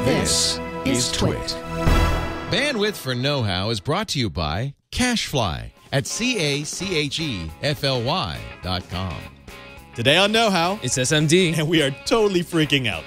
This is Twit. Bandwidth for Know-How is brought to you by Cashfly at CACHEFLY.com. Today on Know-How, It's SMD. and we are totally freaking out.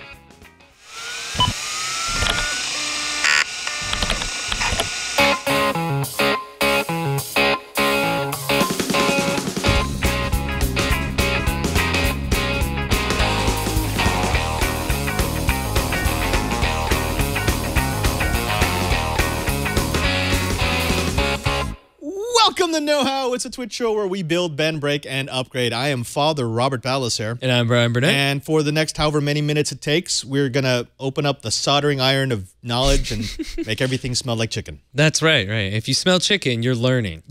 Welcome to Know-How. It's a Twitch show where we build, bend, break, and upgrade. I am Father Robert Balliser. And I'm Brian Burnett. And for the next however many minutes it takes, we're going to open up the soldering iron of knowledge and make everything smell like chicken. That's right. If you smell chicken, you're learning.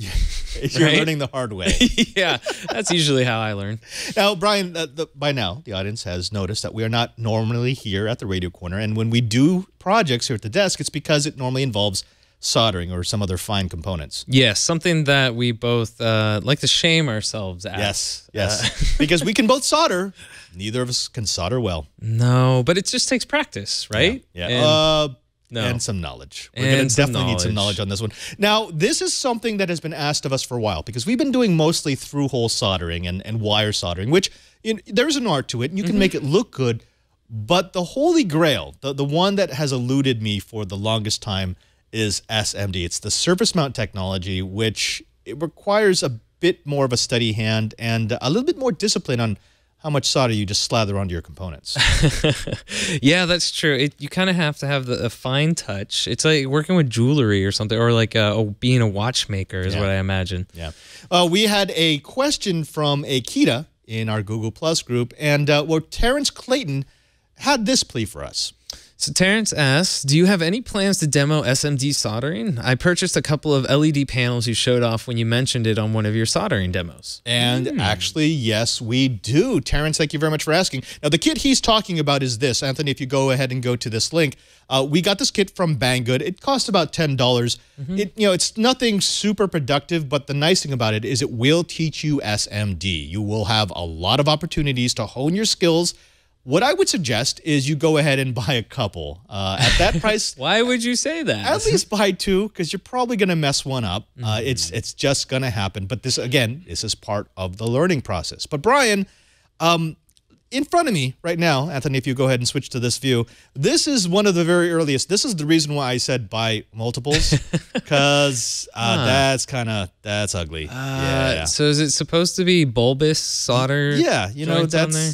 You're learning the hard way. Yeah, that's usually how I learn. Now, Brian, by now, the audience has noticed that we are not normally here at the Radio Corner. And when we do projects here at the desk, it's because it normally involves soldering or some other fine components. Yes, something that we both like to shame ourselves at. Yes. Because we can both solder. Neither of us can solder well. No, but it just takes practice, right? Yeah. And, and some knowledge. We're going to definitely need some knowledge on this one. Now, this is something that has been asked of us for a while because we've been doing mostly through-hole soldering and wire soldering, which there's an art to it, and you can make it look good. But the holy grail, the one that has eluded me for the longest time, is SMD. It's the surface mount technology, which it requires a bit more of a steady hand and a little bit more discipline on how much solder you just slather onto your components. Yeah, that's true. You kind of have to have a fine touch. It's like working with jewelry or something, or like being a watchmaker is what I imagine. Yeah. We had a question from Akita in our Google Plus group, and Terrence Clayton had this plea for us. So Terrence asks, do you have any plans to demo SMD soldering? I purchased a couple of LED panels you showed off when you mentioned it on one of your soldering demos. And actually, yes, we do. Terrence, thank you very much for asking. Now, the kit he's talking about is this. Anthony, if you go ahead and go to this link, we got this kit from Banggood. It cost about $10. It's nothing super productive, but the nice thing about it is it will teach you SMD. You will have a lot of opportunities to hone your skills. What I would suggest is you go ahead and buy a couple. At that price... Why would you say that? At least buy two, because you're probably going to mess one up. It's just going to happen. But this, again, this is part of the learning process. But Brian, in front of me right now, Anthony, if you go ahead and switch to this view, this is one of the very earliest. This is the reason why I said buy multiples, because that's ugly. Yeah. So is it supposed to be bulbous solder? Yeah,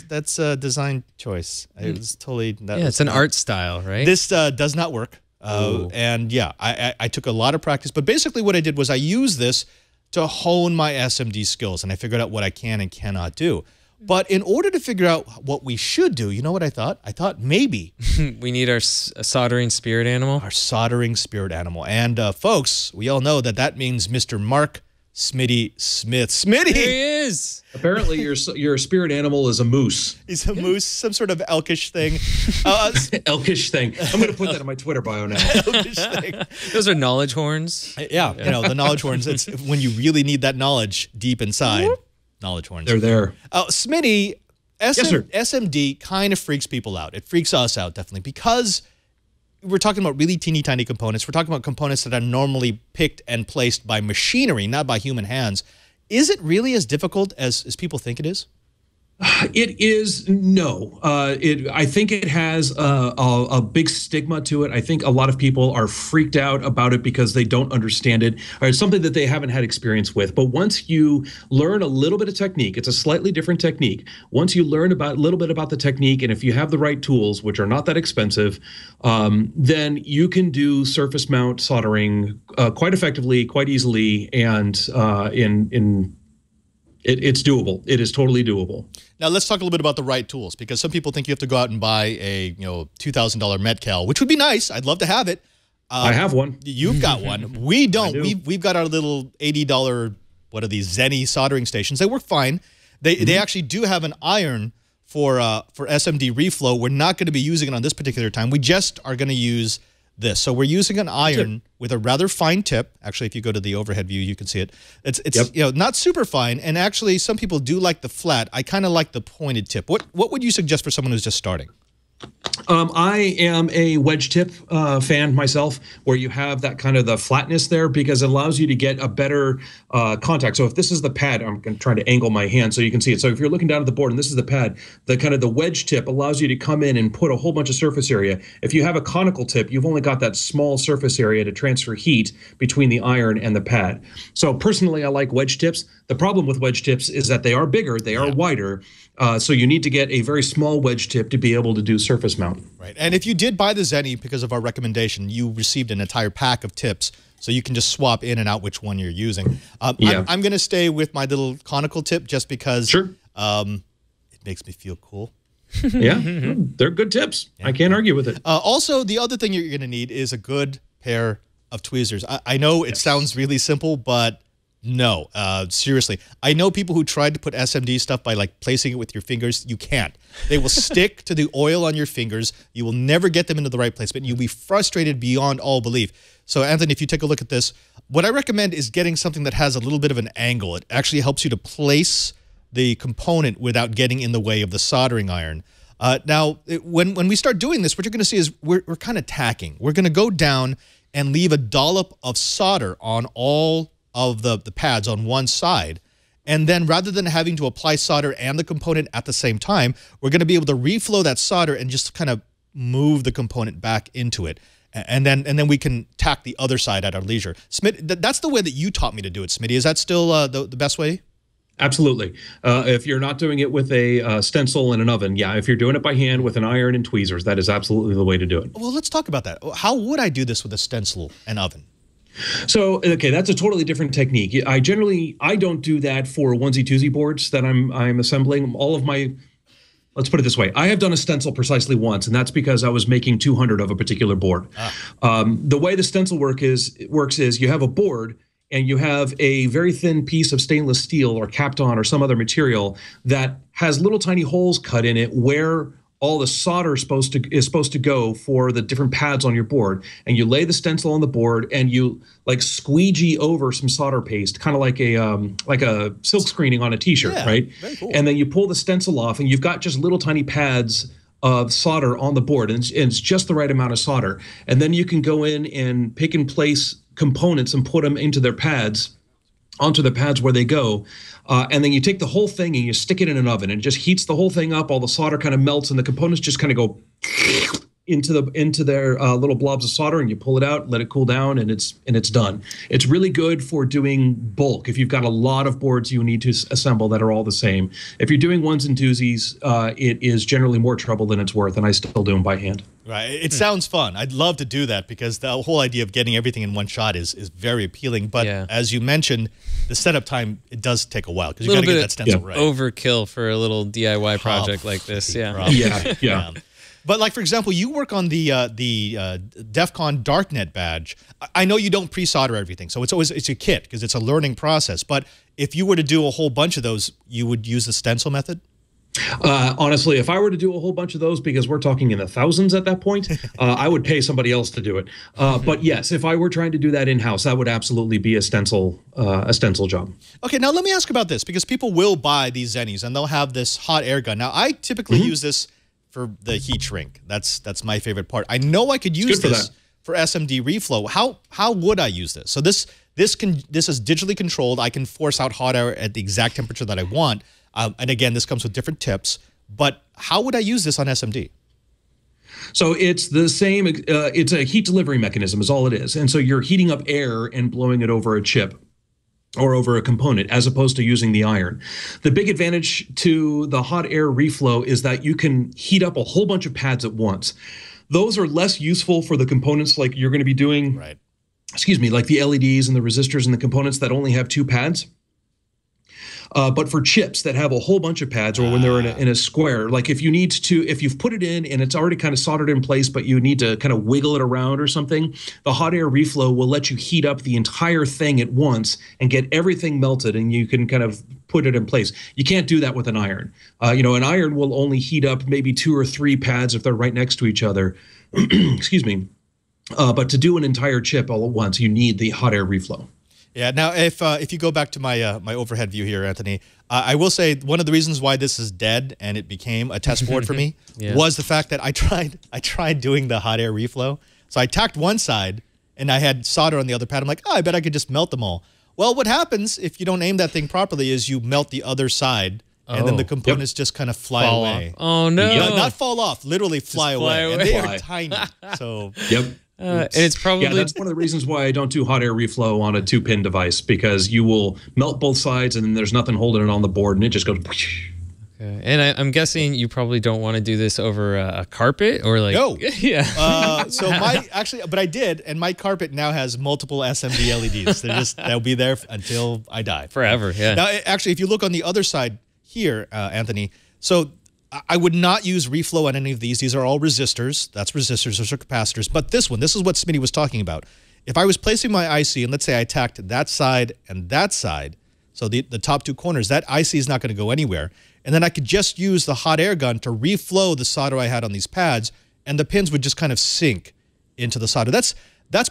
that's a design choice. It was totally... it's an art style, right? This does not work. And yeah, I took a lot of practice, but basically what I did was I used this to hone my SMD skills, and I figured out what I can and cannot do. But in order to figure out what we should do, you know what I thought? I thought maybe we need our soldering spirit animal. Our soldering spirit animal. And folks, we all know that means Mr. Mark Smitty Smith. Smitty! There he is! Apparently your spirit animal is a moose. He's a moose, some sort of elkish thing. Elkish thing. I'm going to put that in my Twitter bio now. Elkish thing. Those are knowledge horns. Yeah, the knowledge horns. It's when you really need that knowledge deep inside. Knowledge horns. They're there. Smitty, Yes, sir. SMD kind of freaks people out. It freaks us out, definitely, because we're talking about really teeny tiny components. We're talking about components that are normally picked and placed by machinery, not by human hands. Is it really as difficult as people think it is? It is no. I think it has a big stigma to it. I think a lot of people are freaked out about it because they don't understand it, or it's something that they haven't had experience with. But once you learn a little bit of technique, it's a slightly different technique. Once you learn a little bit about the technique, and if you have the right tools, which are not that expensive, then you can do surface mount soldering quite effectively, quite easily, and it's doable. It is totally doable. Now, let's talk a little bit about the right tools, because some people think you have to go out and buy a $2,000 Metcal, which would be nice. I'd love to have it. I have one. You've got one. We don't. We've got our little $80, what are these, Zenny soldering stations. They work fine. They actually do have an iron for SMD reflow. We're not going to be using it on this particular time. We just are going to use this. So we're using an iron with a rather fine tip. Actually, if you go to the overhead view, you can see it. It's not super fine, and actually some people do like the flat. I kind of like the pointed tip. What would you suggest for someone who's just starting? I am a wedge tip fan myself, where you have that kind of the flatness there because it allows you to get a better contact. So if this is the pad, I'm going to try to angle my hand so you can see it. So if you're looking down at the board and this is the pad, the kind of the wedge tip allows you to come in and put a whole bunch of surface area. If you have a conical tip, you've only got that small surface area to transfer heat between the iron and the pad. So personally, I like wedge tips. The problem with wedge tips is that they are bigger, they are wider. So you need to get a very small wedge tip to be able to do surface mount. Right. And if you did buy the Zenny because of our recommendation, you received an entire pack of tips. So you can just swap in and out which one you're using. I'm going to stay with my little conical tip just because it makes me feel cool. Yeah, they're good tips. Yeah. I can't argue with it. Also, the other thing you're going to need is a good pair of tweezers. I know it sounds really simple, but no, seriously. I know people who tried to put SMD stuff by like placing it with your fingers. You can't. They will stick to the oil on your fingers. You will never get them into the right placement. You'll be frustrated beyond all belief. So, Anthony, if you take a look at this, what I recommend is getting something that has a little bit of an angle. It actually helps you to place the component without getting in the way of the soldering iron. Now, when we start doing this, what you're going to see is we're kind of tacking. We're going to go down and leave a dollop of solder on all of the pads on one side. And then rather than having to apply solder and the component at the same time, we're going to be able to reflow that solder and just kind of move the component back into it. And then we can tack the other side at our leisure. Smitty, that's the way that you taught me to do it, Smitty. Is that still the best way? Absolutely. If you're not doing it with a stencil and an oven, if you're doing it by hand with an iron and tweezers, that is absolutely the way to do it. Well, let's talk about that. How would I do this with a stencil and oven? So, okay, that's a totally different technique. I don't do that for onesie-twosie boards that I'm assembling. All of my, let's put it this way, I have done a stencil precisely once, and that's because I was making 200 of a particular board. The way the stencil works is you have a board, and you have a very thin piece of stainless steel or Kapton or some other material that has little tiny holes cut in it where all the solder is supposed to go for the different pads on your board. And you lay the stencil on the board and you like squeegee over some solder paste, kind of like a silk screening on a t-shirt, right? Very cool. And then you pull the stencil off and you've got just little tiny pads of solder on the board, and it's just the right amount of solder. And then you can go in and pick and place components and put them into their pads, onto the pads where they go. And then you take the whole thing and you stick it in an oven and it just heats the whole thing up. All the solder kind of melts and the components just kind of go into their little blobs of solder, and you pull it out, let it cool down, and it's done. It's really good for doing bulk. If you've got a lot of boards you need to assemble that are all the same. If you're doing ones and twosies, it is generally more trouble than it's worth, and I still do them by hand. Right. It sounds fun. I'd love to do that because the whole idea of getting everything in one shot is very appealing. But as you mentioned, the setup time, it does take a while because you got to get that stencil right. Overkill for a little DIY project like this. Yeah. But like, for example, you work on the DEF CON Darknet badge. I know you don't pre-solder everything, so it's a kit because it's a learning process. But if you were to do a whole bunch of those, you would use the stencil method? Honestly, if I were to do a whole bunch of those, because we're talking in the thousands at that point, I would pay somebody else to do it. But yes, if I were trying to do that in-house, that would absolutely be a stencil job. Okay, now let me ask about this, because people will buy these Zennies and they'll have this hot air gun. Now, I typically use this for the heat shrink. That's my favorite part. I know I could use this for SMD reflow. How would I use this? So this is digitally controlled. I can force out hot air at the exact temperature that I want. And again, this comes with different tips. But how would I use this on SMD? So it's the same. It's a heat delivery mechanism is all it is. And so you're heating up air and blowing it over a chip or over a component, as opposed to using the iron. The big advantage to the hot air reflow is that you can heat up a whole bunch of pads at once. Those are less useful for the components like you're going to be doing, like the LEDs and the resistors and the components that only have 2 pads. But for chips that have a whole bunch of pads, or when they're in a square, like if you've put it in and it's already kind of soldered in place, but you need to kind of wiggle it around or something, the hot air reflow will let you heat up the entire thing at once and get everything melted, and you can kind of put it in place. You can't do that with an iron. An iron will only heat up maybe 2 or 3 pads if they're right next to each other. Excuse me. But to do an entire chip all at once, you need the hot air reflow. Yeah. Now, if you go back to my my overhead view here, Anthony, I will say one of the reasons why this is dead and it became a test board for me was the fact that I tried doing the hot air reflow. So I tacked one side and I had solder on the other pad. I'm like, oh, I bet I could just melt them all. Well, what happens if you don't aim that thing properly is you melt the other side, and then the components just kind of fly away. Oh no! Not fall off, literally fly away. And they are tiny. So and it's probably that's one of the reasons why I don't do hot air reflow on a 2-pin device, because you will melt both sides and then there's nothing holding it on the board and it just goes. Okay. And I'm guessing you probably don't want to do this over a carpet or like So but I did, and my carpet now has multiple SMD LEDs. They'll be there until I die forever. Yeah. Now, actually, if you look on the other side here, Anthony, so I would not use reflow on any of these. These are all resistors. That's resistors. Those are capacitors. But this one, this is what Smitty was talking about. If I was placing my IC, and let's say I tacked that side and that side, so the top two corners, that IC is not going to go anywhere. And then I could just use the hot air gun to reflow the solder I had on these pads, and the pins would just kind of sink into the solder. That's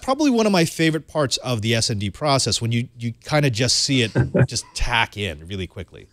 probably one of my favorite parts of the SMD process, when you kind of just see it just tack in really quickly.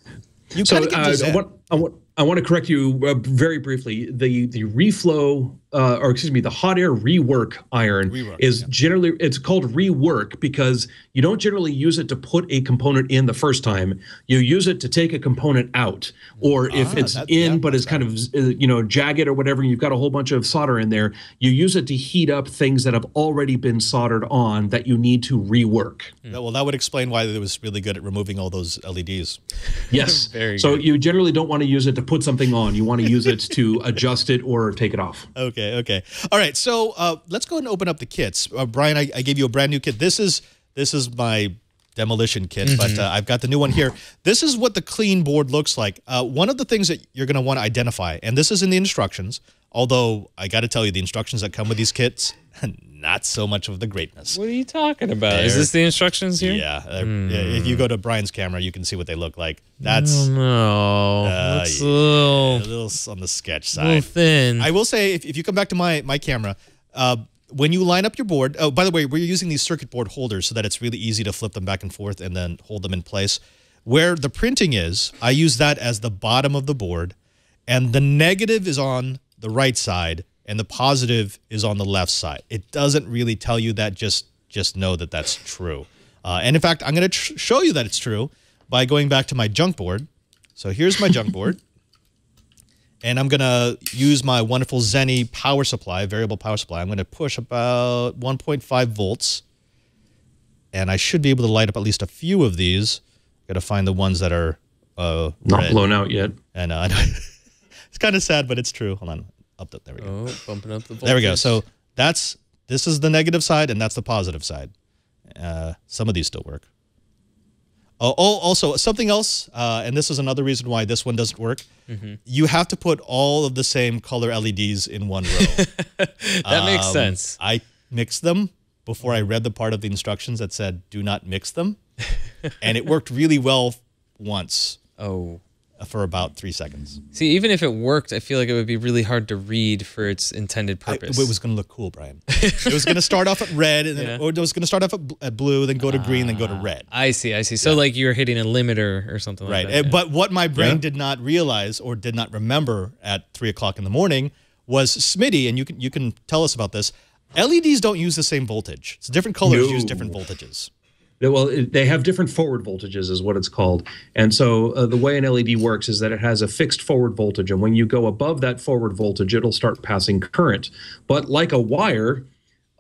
You kind of get to I want to correct you very briefly. The reflow, or excuse me, the hot air rework iron is generally, it's called rework because you don't generally use it to put a component in the first time. You use it to take a component out, or if it's but it's kind of jagged or whatever, and you've got a whole bunch of solder in there, you use it to heat up things that have already been soldered on that you need to rework. Well, that would explain why it was really good at removing all those LEDs. Yes. So you generally don't want to use it to put something on. You want to use it to adjust it or take it off. Okay. All right. So let's go ahead and open up the kits. Brian, I gave you a brand new kit. This is my demolition kit, but I've got the new one here. This is what the clean board looks like. One of the things that you're going to want to identify, and this is in the instructions, although I got to tell you, the instructions that come with these kits, not so much of the greatness. What are you talking about? Is this the instructions here? Yeah. If you go to Brian's camera, you can see what they look like. That's a little on the sketch side. A little thin. I will say, if you come back to my camera, when you line up your board, oh, by the way, we're using these circuit board holders so that it's really easy to flip them back and forth and then hold them in place. Where the printing is, I use that as the bottom of the board, and the negative is on the right side, and the positive is on the left side. It doesn't really tell you that, just know that that's true. And in fact, I'm going to show you that it's true by going back to my junk board. So here's my junk board. And I'm going to use my wonderful Zenny power supply, variable power supply. I'm going to push about 1.5 volts. And I should be able to light up at least a few of these. Got to find the ones that are not red. Blown out yet. And it's kind of sad, but it's true. Hold on. There we go. Oh, bumping up the voltage. There we go. So this is the negative side, and that's the positive side. Some of these still work. Also, something else, and this is another reason why this one doesn't work. You have to put all of the same color LEDs in one row. That makes sense. I mixed them before I read the part of the instructions that said, do not mix them. And it worked really well once. Oh. For about 3 seconds. See, even if it worked, I feel like it would be really hard to read for its intended purpose. It was going to look cool, Brian. It was going to start off at red, and then, or it was going to start off at blue, then go to green, then go to red. I see. So like you're hitting a limiter or something like that. Right. But what my brain did not realize or did not remember at 3 o'clock in the morning was Smitty, and you can tell us about this. LEDs don't use the same voltage. It's different colors use different voltages. Well, they have different forward voltages is what it's called. And so the way an LED works is that it has a fixed forward voltage. And when you go above that forward voltage, it'll start passing current. But like a wire,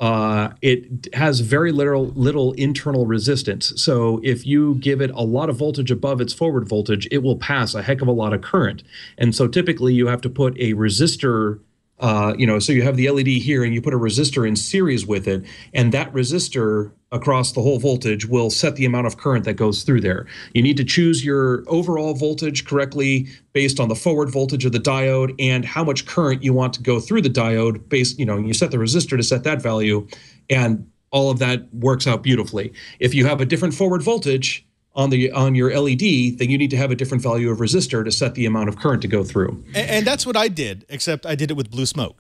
it has very little internal resistance. So if you give it a lot of voltage above its forward voltage, it will pass a heck of a lot of current. And so typically you have to put a resistor, so you have the LED here and you put a resistor in series with it, and that resistor across the whole voltage will set the amount of current that goes through there. You need to choose your overall voltage correctly based on the forward voltage of the diode and how much current you want to go through the diode based, you set the resistor to set that value, and all of that works out beautifully. If you have a different forward voltage on your LED, then you need to have a different value of resistor to set the amount of current to go through. And that's what I did, except I did it with blue smoke.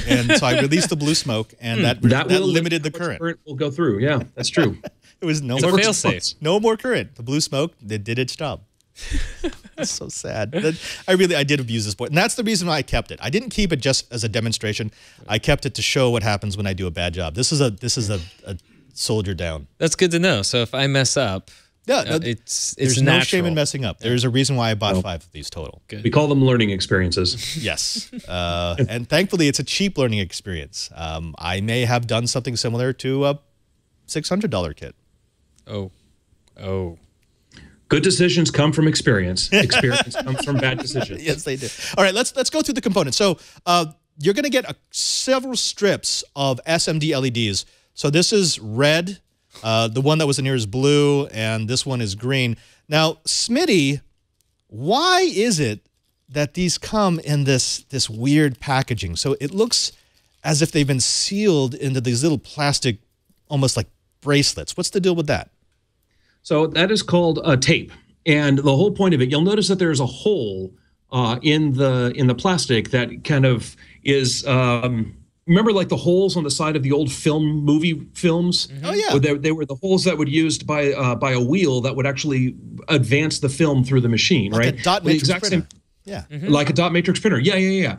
And so I released the blue smoke, and that limited the current. Current will go through. Yeah, that's true. It was no It's a more fail-safe. No more current. The blue smoke, it did its job. That's so sad. I did abuse this board, and that's the reason why I kept it. I didn't keep it just as a demonstration. I kept it to show what happens when I do a bad job. This is a soldier down. That's good to know. So if I mess up, it's there's natural. no shame in messing up. There's a reason why I bought 5 of these total. Good. We call them learning experiences. Yes, and thankfully it's a cheap learning experience. I may have done something similar to a $600 kit. Oh. Good decisions come from experience. Experience comes from bad decisions. Yes, they do. All right, let's go through the components. So you're going to get several strips of SMD LEDs. So this is red. The one that was in here is blue, and this one is green. Now, Smitty, why is it that these come in this weird packaging? So it looks as if they've been sealed into these little plastic, almost like bracelets. What's the deal with that? So that is called a tape, and the whole point of it, you'll notice that there's a hole in the plastic that kind of is. Remember, like the holes on the side of the old movie films? Mm-hmm. Oh yeah, they were the holes that would used by a wheel that would actually advance the film through the machine, like right? A dot matrix printer. Yeah, like a dot matrix printer. Yeah.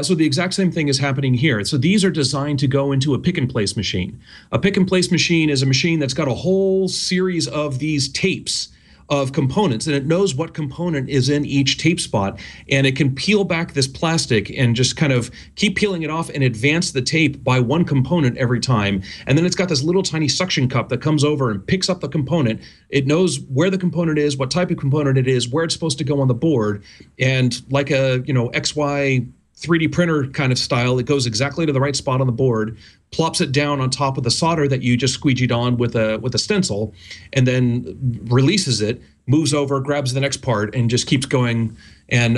So the exact same thing is happening here. So these are designed to go into a pick-and-place machine. A pick-and-place machine is a machine that's got a whole series of these tapes of components, and it knows what component is in each tape spot, and it can peel back this plastic and just kind of keep peeling it off and advance the tape by one component every time. And then it's got this little tiny suction cup that comes over and picks up the component. It knows where the component is, what type of component it is, where it's supposed to go on the board, and like a XY 3D printer kind of style, it goes exactly to the right spot on the board, plops it down on top of the solder that you just squeegeed on with a stencil, and then releases it, moves over, grabs the next part, and just keeps going and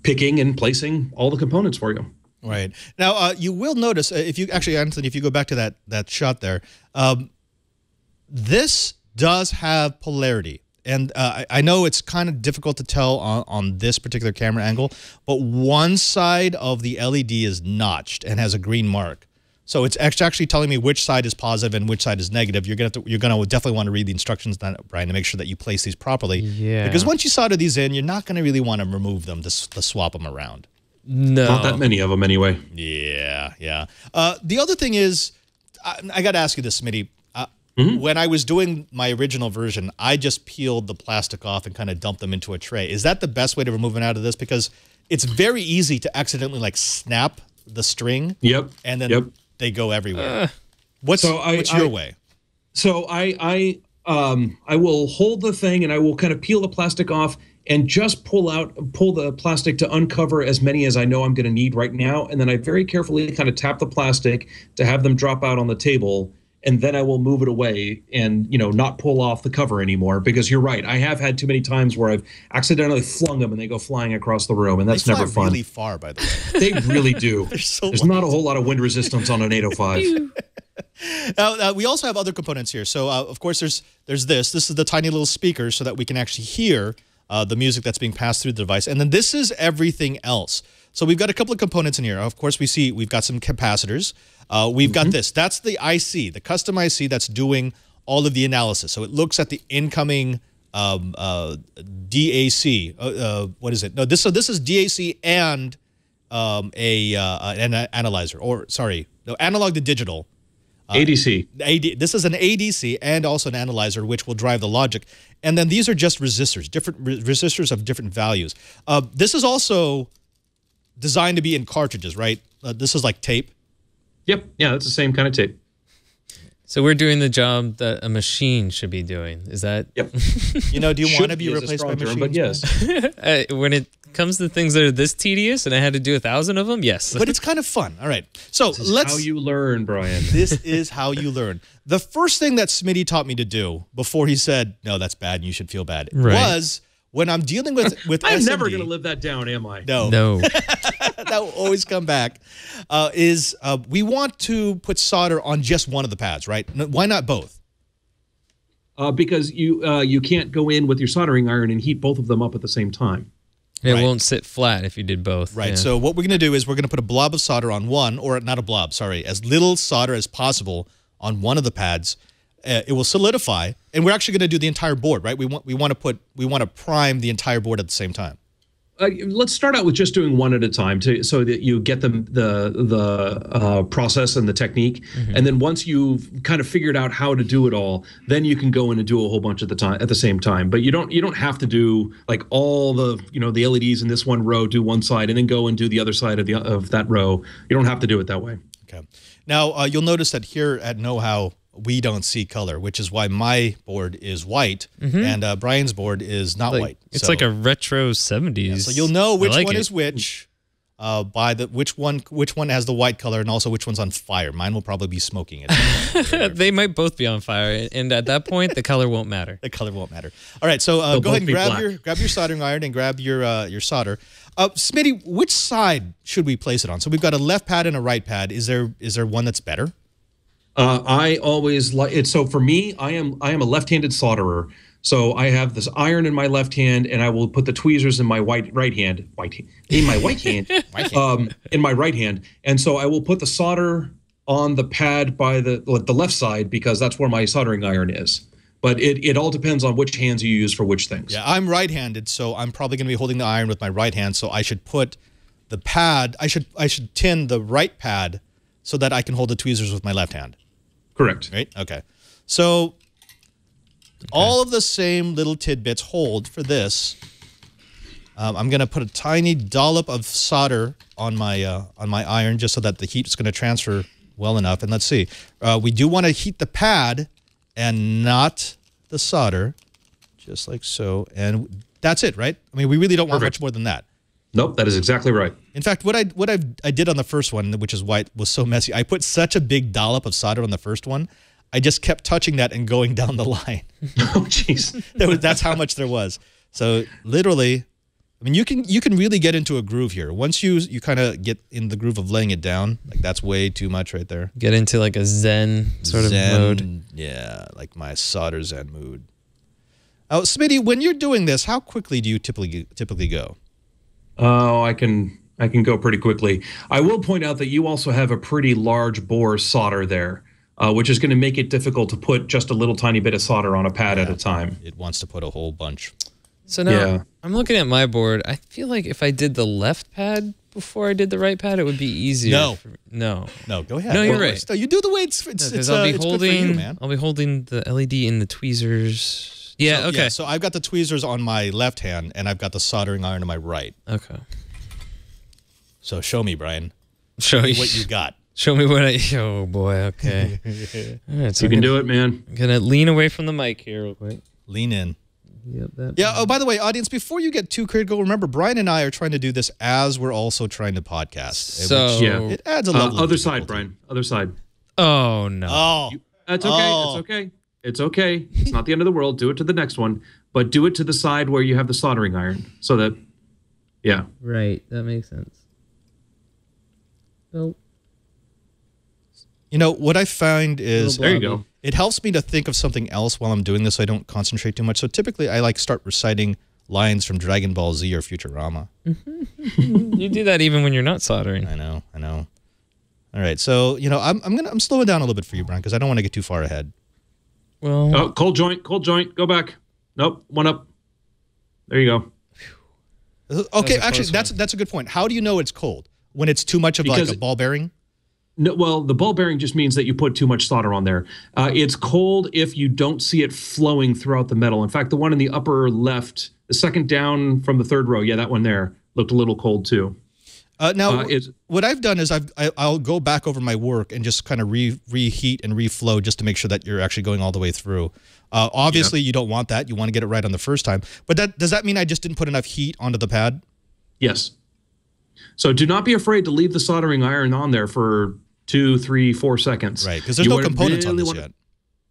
picking and placing all the components for you. Right. Now, you will notice, Anthony, if you go back to that shot there, this does have polarity. And I know it's kind of difficult to tell on this particular camera angle, but one side of the LED is notched and has a green mark. So it's actually telling me which side is positive and which side is negative. You're gonna definitely want to read the instructions, Brian, to make sure that you place these properly. Yeah. Because once you solder these in, you're not going to really want to remove them to swap them around. No. Not that many of them anyway. Yeah. The other thing is, I got to ask you this, Smitty. When I was doing my original version, I just peeled the plastic off and kind of dumped them into a tray. Is that the best way to remove it out of this? Because it's very easy to accidentally snap the string. Yep. And then they go everywhere. What's your way? So I will hold the thing and I will kind of peel the plastic off and just pull the plastic to uncover as many as I know I'm going to need right now. And then I very carefully kind of tap the plastic to have them drop out on the table. And then I will move it away and, not pull off the cover anymore, because you're right. I have had too many times where I've accidentally flung them and they go flying across the room, and that's never fun. They fly really far, by the way. They really do. There's not a whole lot of wind resistance on an 805. Now, we also have other components here. So, of course, there's this. This is the tiny little speaker so that we can actually hear the music that's being passed through the device. And then this is everything else. So we've got a couple of components in here. Of course, we've got some capacitors. We've got this. That's the IC, the custom IC that's doing all of the analysis. So it looks at the incoming DAC. What is it? No, this is DAC and an analyzer. Analog to digital. ADC. This is an ADC and also an analyzer, which will drive the logic. And then these are just resistors, different resistors of different values. This is also designed to be in cartridges, right? This is like tape. Yep. Yeah, that's the same kind of tape. So we're doing the job that a machine should be doing. Is that? Yep. Do you want to be replaced by machines? But yes. When it comes to things that are this tedious and I had to do 1,000 of them, yes. But it's kind of fun. All right. So this is how you learn, Brian. This is how you learn. The first thing that Smitty taught me to do before he said, no, that's bad and you should feel bad, was when I'm dealing with I'm SMD, never going to live that down, am I? No. That will always come back. We want to put solder on just one of the pads, right? Why not both? Because you can't go in with your soldering iron and heat both of them up at the same time. It won't sit flat if you did both. Right. Yeah. So what we're going to do is we're going to put a blob of solder on one, or not a blob, sorry, as little solder as possible on one of the pads. it will solidify, and we're actually going to do the entire board, right? We want to prime the entire board at the same time. Let's start out with just doing one at a time, so that you get the process and the technique, and then once you've kind of figured out how to do it all, then you can go in and do a whole bunch at the same time. But you don't have to do like all the the LEDs in this one row, do one side, and then go and do the other side of that row. You don't have to do it that way. Okay. Now you'll notice that here at Know How, we don't see color, which is why my board is white and Brian's board is not white. It's like a retro 70s. Yeah, so you'll know which one is which by which one has the white color and also which one's on fire. Mine will probably be smoking it. They might both be on fire, and at that point, the color won't matter. The color won't matter. All right, so go ahead and grab your soldering iron and grab your solder. Smitty, which side should we place it on? So we've got a left pad and a right pad. Is there one that's better? I always like it. So for me, I am a left-handed solderer. So I have this iron in my left hand, and I will put the tweezers in my right hand. In my right hand. And so I will put the solder on the pad by the left side, because that's where my soldering iron is. But it all depends on which hands you use for which things. Yeah, I'm right-handed, so I'm probably going to be holding the iron with my right hand. So I should put the pad. I should tin the right pad so that I can hold the tweezers with my left hand. Correct. Right? Okay. So all of the same little tidbits hold for this. I'm going to put a tiny dollop of solder on my iron just so that the heat is going to transfer well enough. And let's see. We do want to heat the pad and not the solder, just like so. And that's it, right? I mean, we really don't want much more than that. Nope, that is exactly right. In fact, what I did on the first one, which is why it was so messy, I put such a big dollop of solder on the first one, I just kept touching that and going down the line. Oh, jeez. That's how much there was. So literally, I mean, you can really get into a groove here. Once you kind of get in the groove of laying it down, like that's way too much right there. Get into like a Zen sort of mode. Yeah, like my solder Zen mood. Oh, Smitty, when you're doing this, how quickly do you typically go? Oh, I can go pretty quickly. I will point out that you also have a pretty large bore solder there, which is going to make it difficult to put just a little tiny bit of solder on a pad at a time. It wants to put a whole bunch. So now I'm looking at my board. I feel like if I did the left pad before I did the right pad, it would be easier. No, go ahead. No, you're right. So you do the way it's I'll be good holding, for you, man. I'll be holding the LED in the tweezers. Yeah, so, okay. Yeah, so I've got the tweezers on my left hand, and I've got the soldering iron on my right. Okay. So show me, Brian. Show me what you got. Show me what I... Oh, boy, okay. All right, so you can do it, man. I'm going to lean away from the mic here real quick. Lean in. Yep, oh, by the way, audience, before you get too critical, remember, Brian and I are trying to do this as we're also trying to podcast. So it adds a level of other side, Brian. Other side. Oh, no. Oh. That's okay. It's okay. It's okay. It's not the end of the world. Do it to the next one, but do it to the side where you have the soldering iron, so that, yeah. Right. That makes sense. Nope. You know, what I find is... There you go. It helps me to think of something else while I'm doing this so I don't concentrate too much. So typically, I start reciting lines from Dragon Ball Z or Futurama. You do that even when you're not soldering. I know. All right, so, I'm slowing down a little bit for you, Brian, because I don't want to get too far ahead. Well... Oh, cold joint. Go back. Nope, one up. There you go. Okay, actually, that's a good point. How do you know it's cold? When it's too much of like a ball bearing? No, well, the ball bearing just means that you put too much solder on there. It's cold if you don't see it flowing throughout the metal. In fact, the one in the upper left, the second down from the third row, yeah, that one there looked a little cold too. Now, what I've done is I'll go back over my work and just kind of reheat and reflow just to make sure that you're actually going all the way through. Obviously, you don't want that. You want to get it right on the first time. But does that mean I just didn't put enough heat onto the pad? Yes. So do not be afraid to leave the soldering iron on there for 2, 3, 4 seconds. Right, because there's no components on this yet.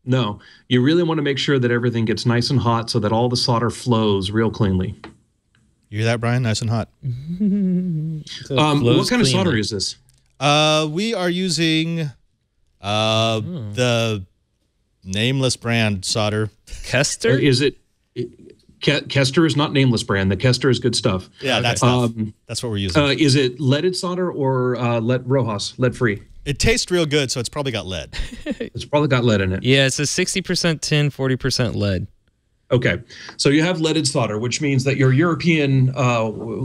No, you really want to make sure that everything gets nice and hot so that all the solder flows real cleanly. You hear that, Brian? Nice and hot. What kind of solder is this? We are using the nameless brand solder. Kester? Is it? Kester is not nameless brand. The Kester is good stuff. Yeah, that's what we're using. Is it leaded solder or lead free? It tastes real good, so it's probably got lead. It's probably got lead in it. Yeah, it's a 60% tin, 40% lead. Okay, so you have leaded solder, which means that your European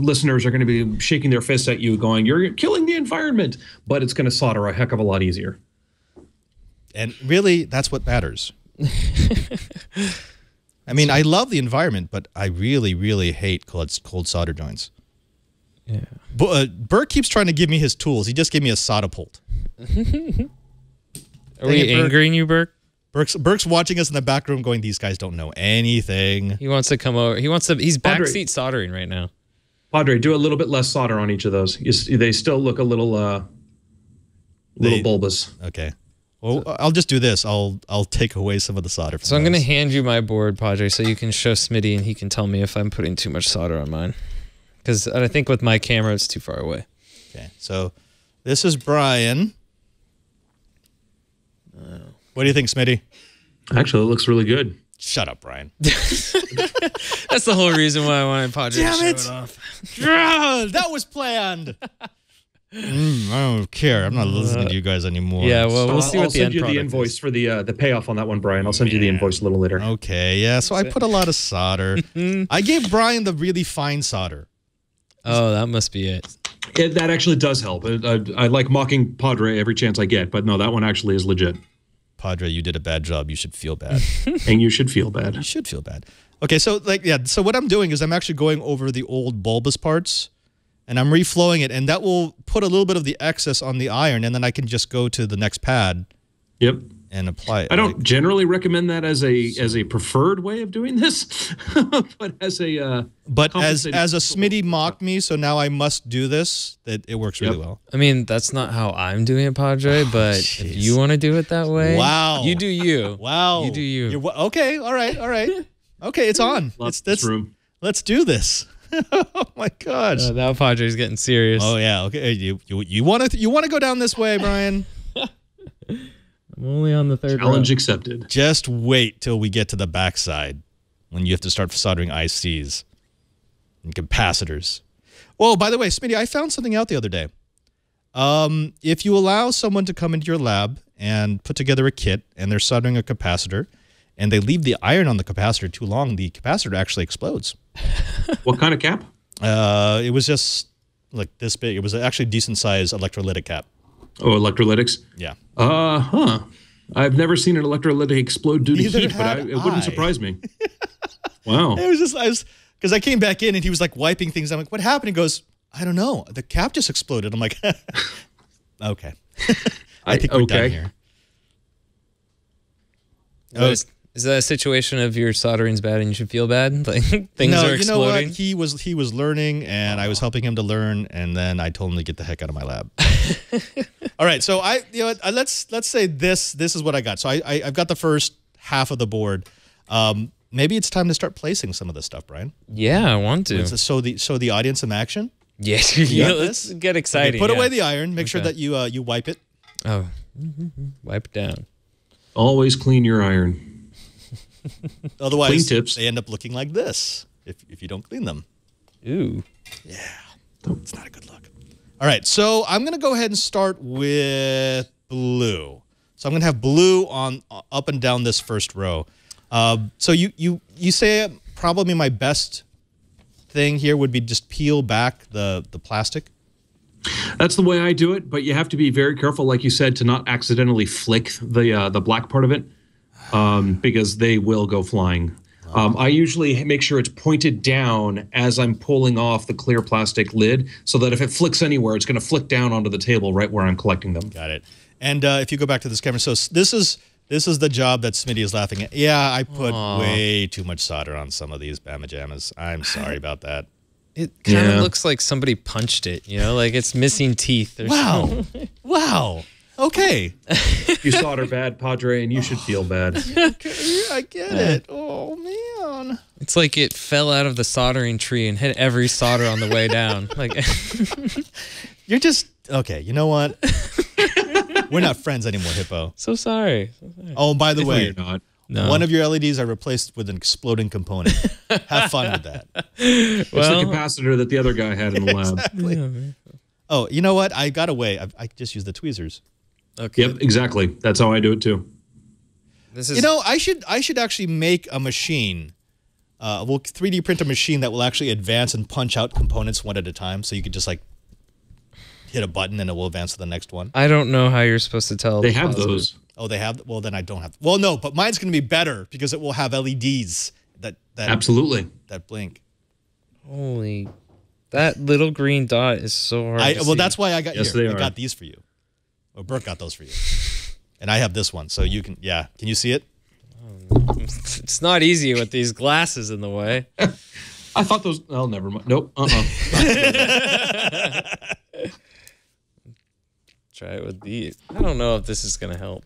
listeners are going to be shaking their fists at you going, you're killing the environment, but it's going to solder a heck of a lot easier. And really, that's what matters. I mean, I love the environment, but I really, really hate cold solder joints. Yeah. Burke keeps trying to give me his tools. He just gave me a solder pult. Are we angering you, Burke? Burke's watching us in the back room going, these guys don't know anything. He wants to come over. He's backseat soldering right now. Padre, do a little bit less solder on each of those. They still look a little bulbous. Okay. Well, I'll just do this. I'll take away some of the solder. So I'm going to hand you my board, Padre, so you can show Smitty and he can tell me if I'm putting too much solder on mine. Because I think with my camera, it's too far away. Okay. So this is Brian. What do you think, Smitty? Actually, it looks really good. Shut up, Brian. That's the whole reason why I wanted Padre to show it off. That was planned. I don't care. I'm not listening to you guys anymore. Yeah, well, we'll see what the end product is. I'll send you the invoice for the payoff on that one, Brian. I'll send you the invoice a little later. Okay, yeah. So I put a lot of solder. I gave Brian the really fine solder. Oh, that must be it. That actually does help. I like mocking Padre every chance I get, but no, that one actually is legit. Padre, you did a bad job. You should feel bad. And you should feel bad. You should feel bad. Okay, so so what I'm doing is I'm actually going over the old bulbous parts, and I'm reflowing it, and that will put a little bit of the excess on the iron, and then I can just go to the next pad. Yep. And apply it. I don't generally recommend that as a preferred way of doing this, but as a as a Smitty mocked me, so now I must do this. That it works really well. I mean, that's not how I'm doing it, Padre. But if you want to do it that way, wow, you do you. Wow, you do you. Okay, all right. Okay, it's on. Let's do this. Oh my gosh! Now Padre's getting serious. Oh yeah. Okay, you want to go down this way, Brian? I'm only on the third challenge row. Accepted. Just wait till we get to the backside when you have to start soldering ICs and capacitors. Well, by the way, Smitty, I found something out the other day. If you allow someone to come into your lab and put together a kit and they're soldering a capacitor and they leave the iron on the capacitor too long, the capacitor actually explodes. What kind of cap? It was just like this big. It was actually a decent sized electrolytic cap. Oh, electrolytics? Yeah. I've never seen an electrolytic explode due to heat, but it wouldn't surprise me. Wow. It was just, because I came back in and he was like wiping things. I'm like, what happened? He goes, I don't know. The cap just exploded. I'm like, okay. I think we're done here. Is that a situation of your soldering's bad and you should feel bad? Like things are exploding? You know what? He was learning, and I was helping him to learn, and then I told him to get the heck out of my lab. All right, so let's say this is what I got. So I've got the first half of the board. Maybe it's time to start placing some of this stuff, Brian. Yeah, I want to. So the audience some action. Yes, yeah, let's get excited. Okay, put away the iron. Make sure that you wipe it. Oh, wipe it down. Always clean your iron. Otherwise, they end up looking like this if you don't clean them. Ooh. Yeah. It's not a good look. All right, so I'm going to go ahead and start with blue. So I'm going to have blue on up and down this first row. So you say probably my best thing here would be just peel back the plastic? That's the way I do it, but you have to be very careful, like you said, to not accidentally flick the black part of it. Because they will go flying. I usually make sure it's pointed down as I'm pulling off the clear plastic lid so that if it flicks anywhere, it's going to flick down onto the table right where I'm collecting them. Got it. And if you go back to this camera, so this is the job that Smitty is laughing at. Yeah, I put way too much solder on some of these Bama Jammas. I'm sorry about that. It kind of looks like somebody punched it, like it's missing teeth. Wow. Wow. Okay. You solder bad, Padre, and you should feel bad. I get it. Oh, man. It's like it fell out of the soldering tree and hit every solder on the way down. Like, you're just, okay, you know what? We're not friends anymore, Hippo. So sorry. Oh, by the way, you're not. No. One of your LEDs are replaced with an exploding component. Have fun with that. It's the capacitor that the other guy had in the lab. Exactly. Oh, you know what? I got away. I just used the tweezers. Okay. Yep, exactly. That's how I do it too. This is, You know, I should actually make a machine. We'll 3D print a machine that will actually advance and punch out components one at a time. So you could just like hit a button and it will advance to the next one. I don't know how you're supposed to tell. They have those. Oh, they have? Well, then I don't have. Well, no, but mine's going to be better because it will have LEDs that Absolutely. that blink. Holy, that little green dot is so hard to see. That's why I got Yes, here. they I are. got these for you. Or Bert got those for you. And I have this one, so you can, yeah. Can you see it? It's not easy with these glasses in the way. I thought those. Oh, never mind. Nope. Try it with these. I don't know if this is going to help.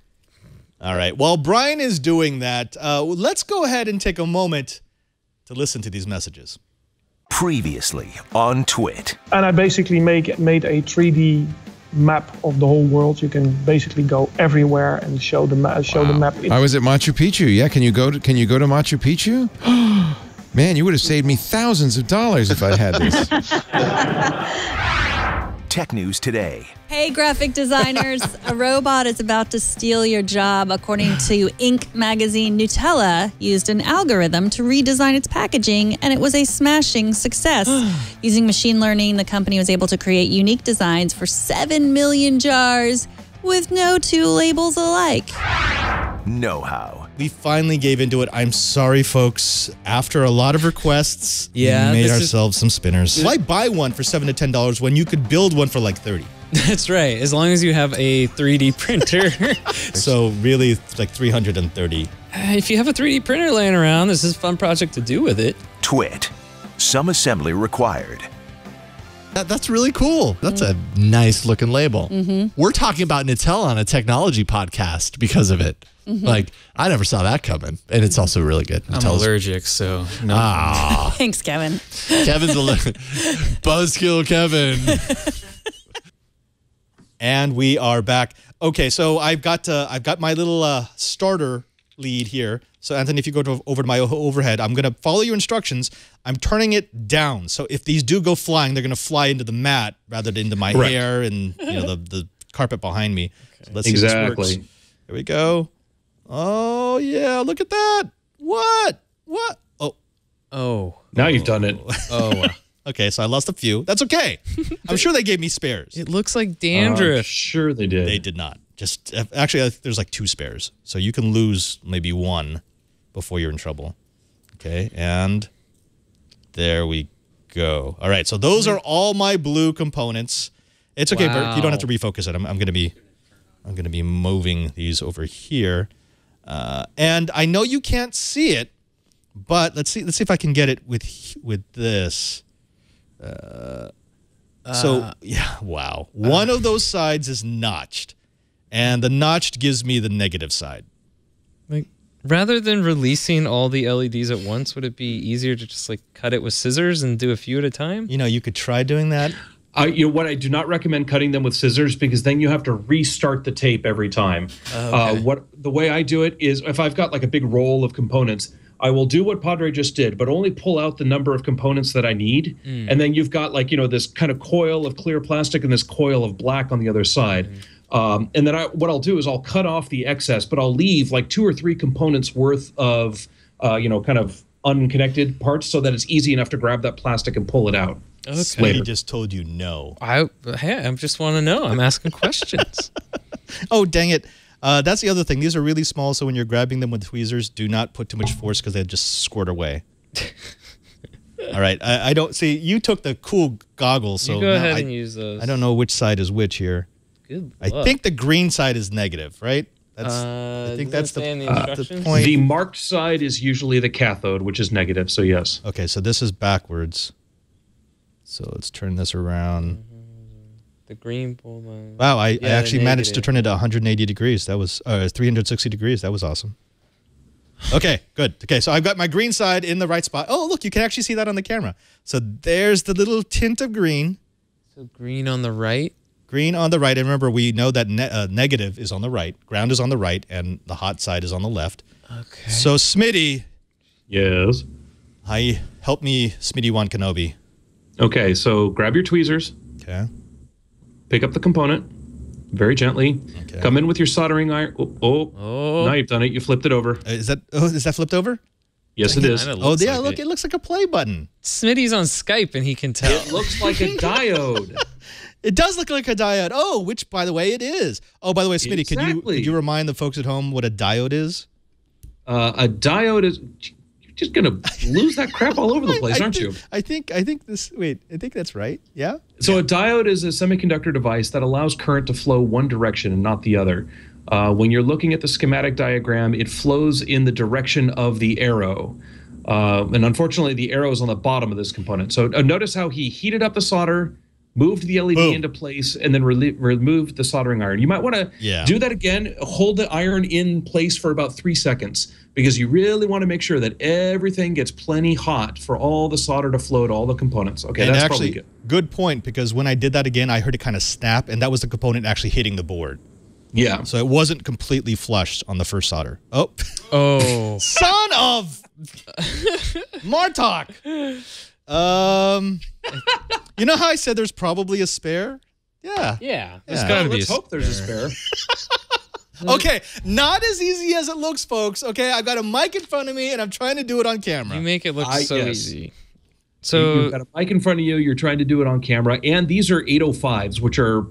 All right. While Brian is doing that, let's go ahead and take a moment to listen to these messages. Previously on Twit. And I basically made a 3D map of the whole world. You can basically go everywhere and show the map. I was at Machu Picchu. Yeah, can you go to Machu Picchu? Man, you would have saved me thousands of dollars if I had this. Tech News Today. Hey, graphic designers. A robot is about to steal your job. According to Inc. magazine, Nutella used an algorithm to redesign its packaging, and it was a smashing success. Using machine learning, the company was able to create unique designs for 7 million jars with no two labels alike. Know-how. We finally gave into it. I'm sorry, folks. After a lot of requests, we made ourselves some spinners. Why buy one for $7 to $10 when you could build one for like $30? That's right. As long as you have a 3D printer. So really, it's like $330. If you have a 3D printer laying around, this is a fun project to do with it. Twit. Some assembly required. That's really cool. That's a nice looking label. We're talking about Nutella on a technology podcast because of it. Like, I never saw that coming. And it's also really good. I'm allergic, so no. Thanks, Kevin. Kevin's allergic. Buzzkill Kevin. And we are back. Okay, so I've got my little starter lead here. So Anthony, if you go over to my overhead, I'm going to follow your instructions. I'm turning it down. So if these do go flying, they're going to fly into the mat rather than into my hair and the carpet behind me. So let's see if this works. Here we go. Oh, yeah, look at that. What? Oh. Now you've done it. Oh. Okay, so I lost a few. That's okay. I'm sure they gave me spares. It looks like dandruff. Sure they did. They did not. Just actually, there's like 2 spares. So you can lose maybe 1 before you're in trouble. Okay, and there we go. All right, so those are all my blue components. It's okay, Bert. You don't have to refocus it. I'm going to be moving these over here. And I know you can't see it, but let's see if I can get it with this. So yeah, wow. One of those sides is notched, and the notched gives me the negative side. Like, rather than releasing all the LEDs at once, would it be easier to just like cut it with scissors and do a few at a time? You know, you could try doing that. What I do not recommend cutting them with scissors because then you have to restart the tape every time. Okay. The way I do it is if I've got like a big roll of components, I will do what Padre just did, but only pull out the number of components that I need. And then you've got like, this kind of coil of clear plastic and this coil of black on the other side. And then what I'll do is I'll cut off the excess, but I'll leave like 2 or 3 components worth of, kind of unconnected parts so that it's easy enough to grab that plastic and pull it out. Okay. He just told you no. I just want to know. I'm asking questions. Oh, dang it. That's the other thing. These are really small, so when you're grabbing them with tweezers, do not put too much force because they just squirt away. All right. I don't see. You took the cool goggles, so you go ahead and use those. I don't know which side is which here. Good luck. I think the green side is negative, right? I think that's the point. The marked side is usually the cathode, which is negative, so yes. Okay, so this is backwards. So let's turn this around. The green pole line. Wow, I actually managed to turn it to 180 degrees. That was 360 degrees. That was awesome. Okay, good. Okay, so I've got my green side in the right spot. Oh, look, you can actually see that on the camera. So there's the little tint of green. So green on the right? Green on the right. And remember, we know that negative is on the right, ground is on the right, and the hot side is on the left. Okay. So Smitty. Yes? Help me, Smitty1 Kenobi. Okay, so grab your tweezers. Okay. Pick up the component. very gently. Okay. Come in with your soldering iron. Oh, now you've done it. You flipped it over. Is that flipped over? Yes, it is. Oh, yeah, look, it looks like a play button. Smitty's on Skype and he can tell. It looks like a diode. It does look like a diode. Oh, which, by the way, it is. Oh, by the way, Smitty, could you remind the folks at home what a diode is? A diode is... You're just going to lose that crap all over the place, aren't you? I think that's right. Yeah? So a diode is a semiconductor device that allows current to flow one direction and not the other. When you're looking at the schematic diagram, it flows in the direction of the arrow. And unfortunately, the arrow is on the bottom of this component. So notice how he heated up the solder, moved the LED into place, and then removed the soldering iron. You might want to do that again. Hold the iron in place for about 3 seconds because you really want to make sure that everything gets plenty hot for all the solder to flow to all the components. Okay, and that's actually, probably good. Good point, because when I did that again, I heard it kind of snap, and that was the component actually hitting the board. Yeah. So it wasn't completely flushed on the first solder. Oh. Oh. Son of Martok. You know how I said there's probably a spare? Yeah. Yeah. There's got to be Let's hope there's a spare. Okay, not as easy as it looks, folks. Okay, I've got a mic in front of me, and I'm trying to do it on camera. You make it look so easy. So you've got a mic in front of you. You're trying to do it on camera, and these are 805s, which are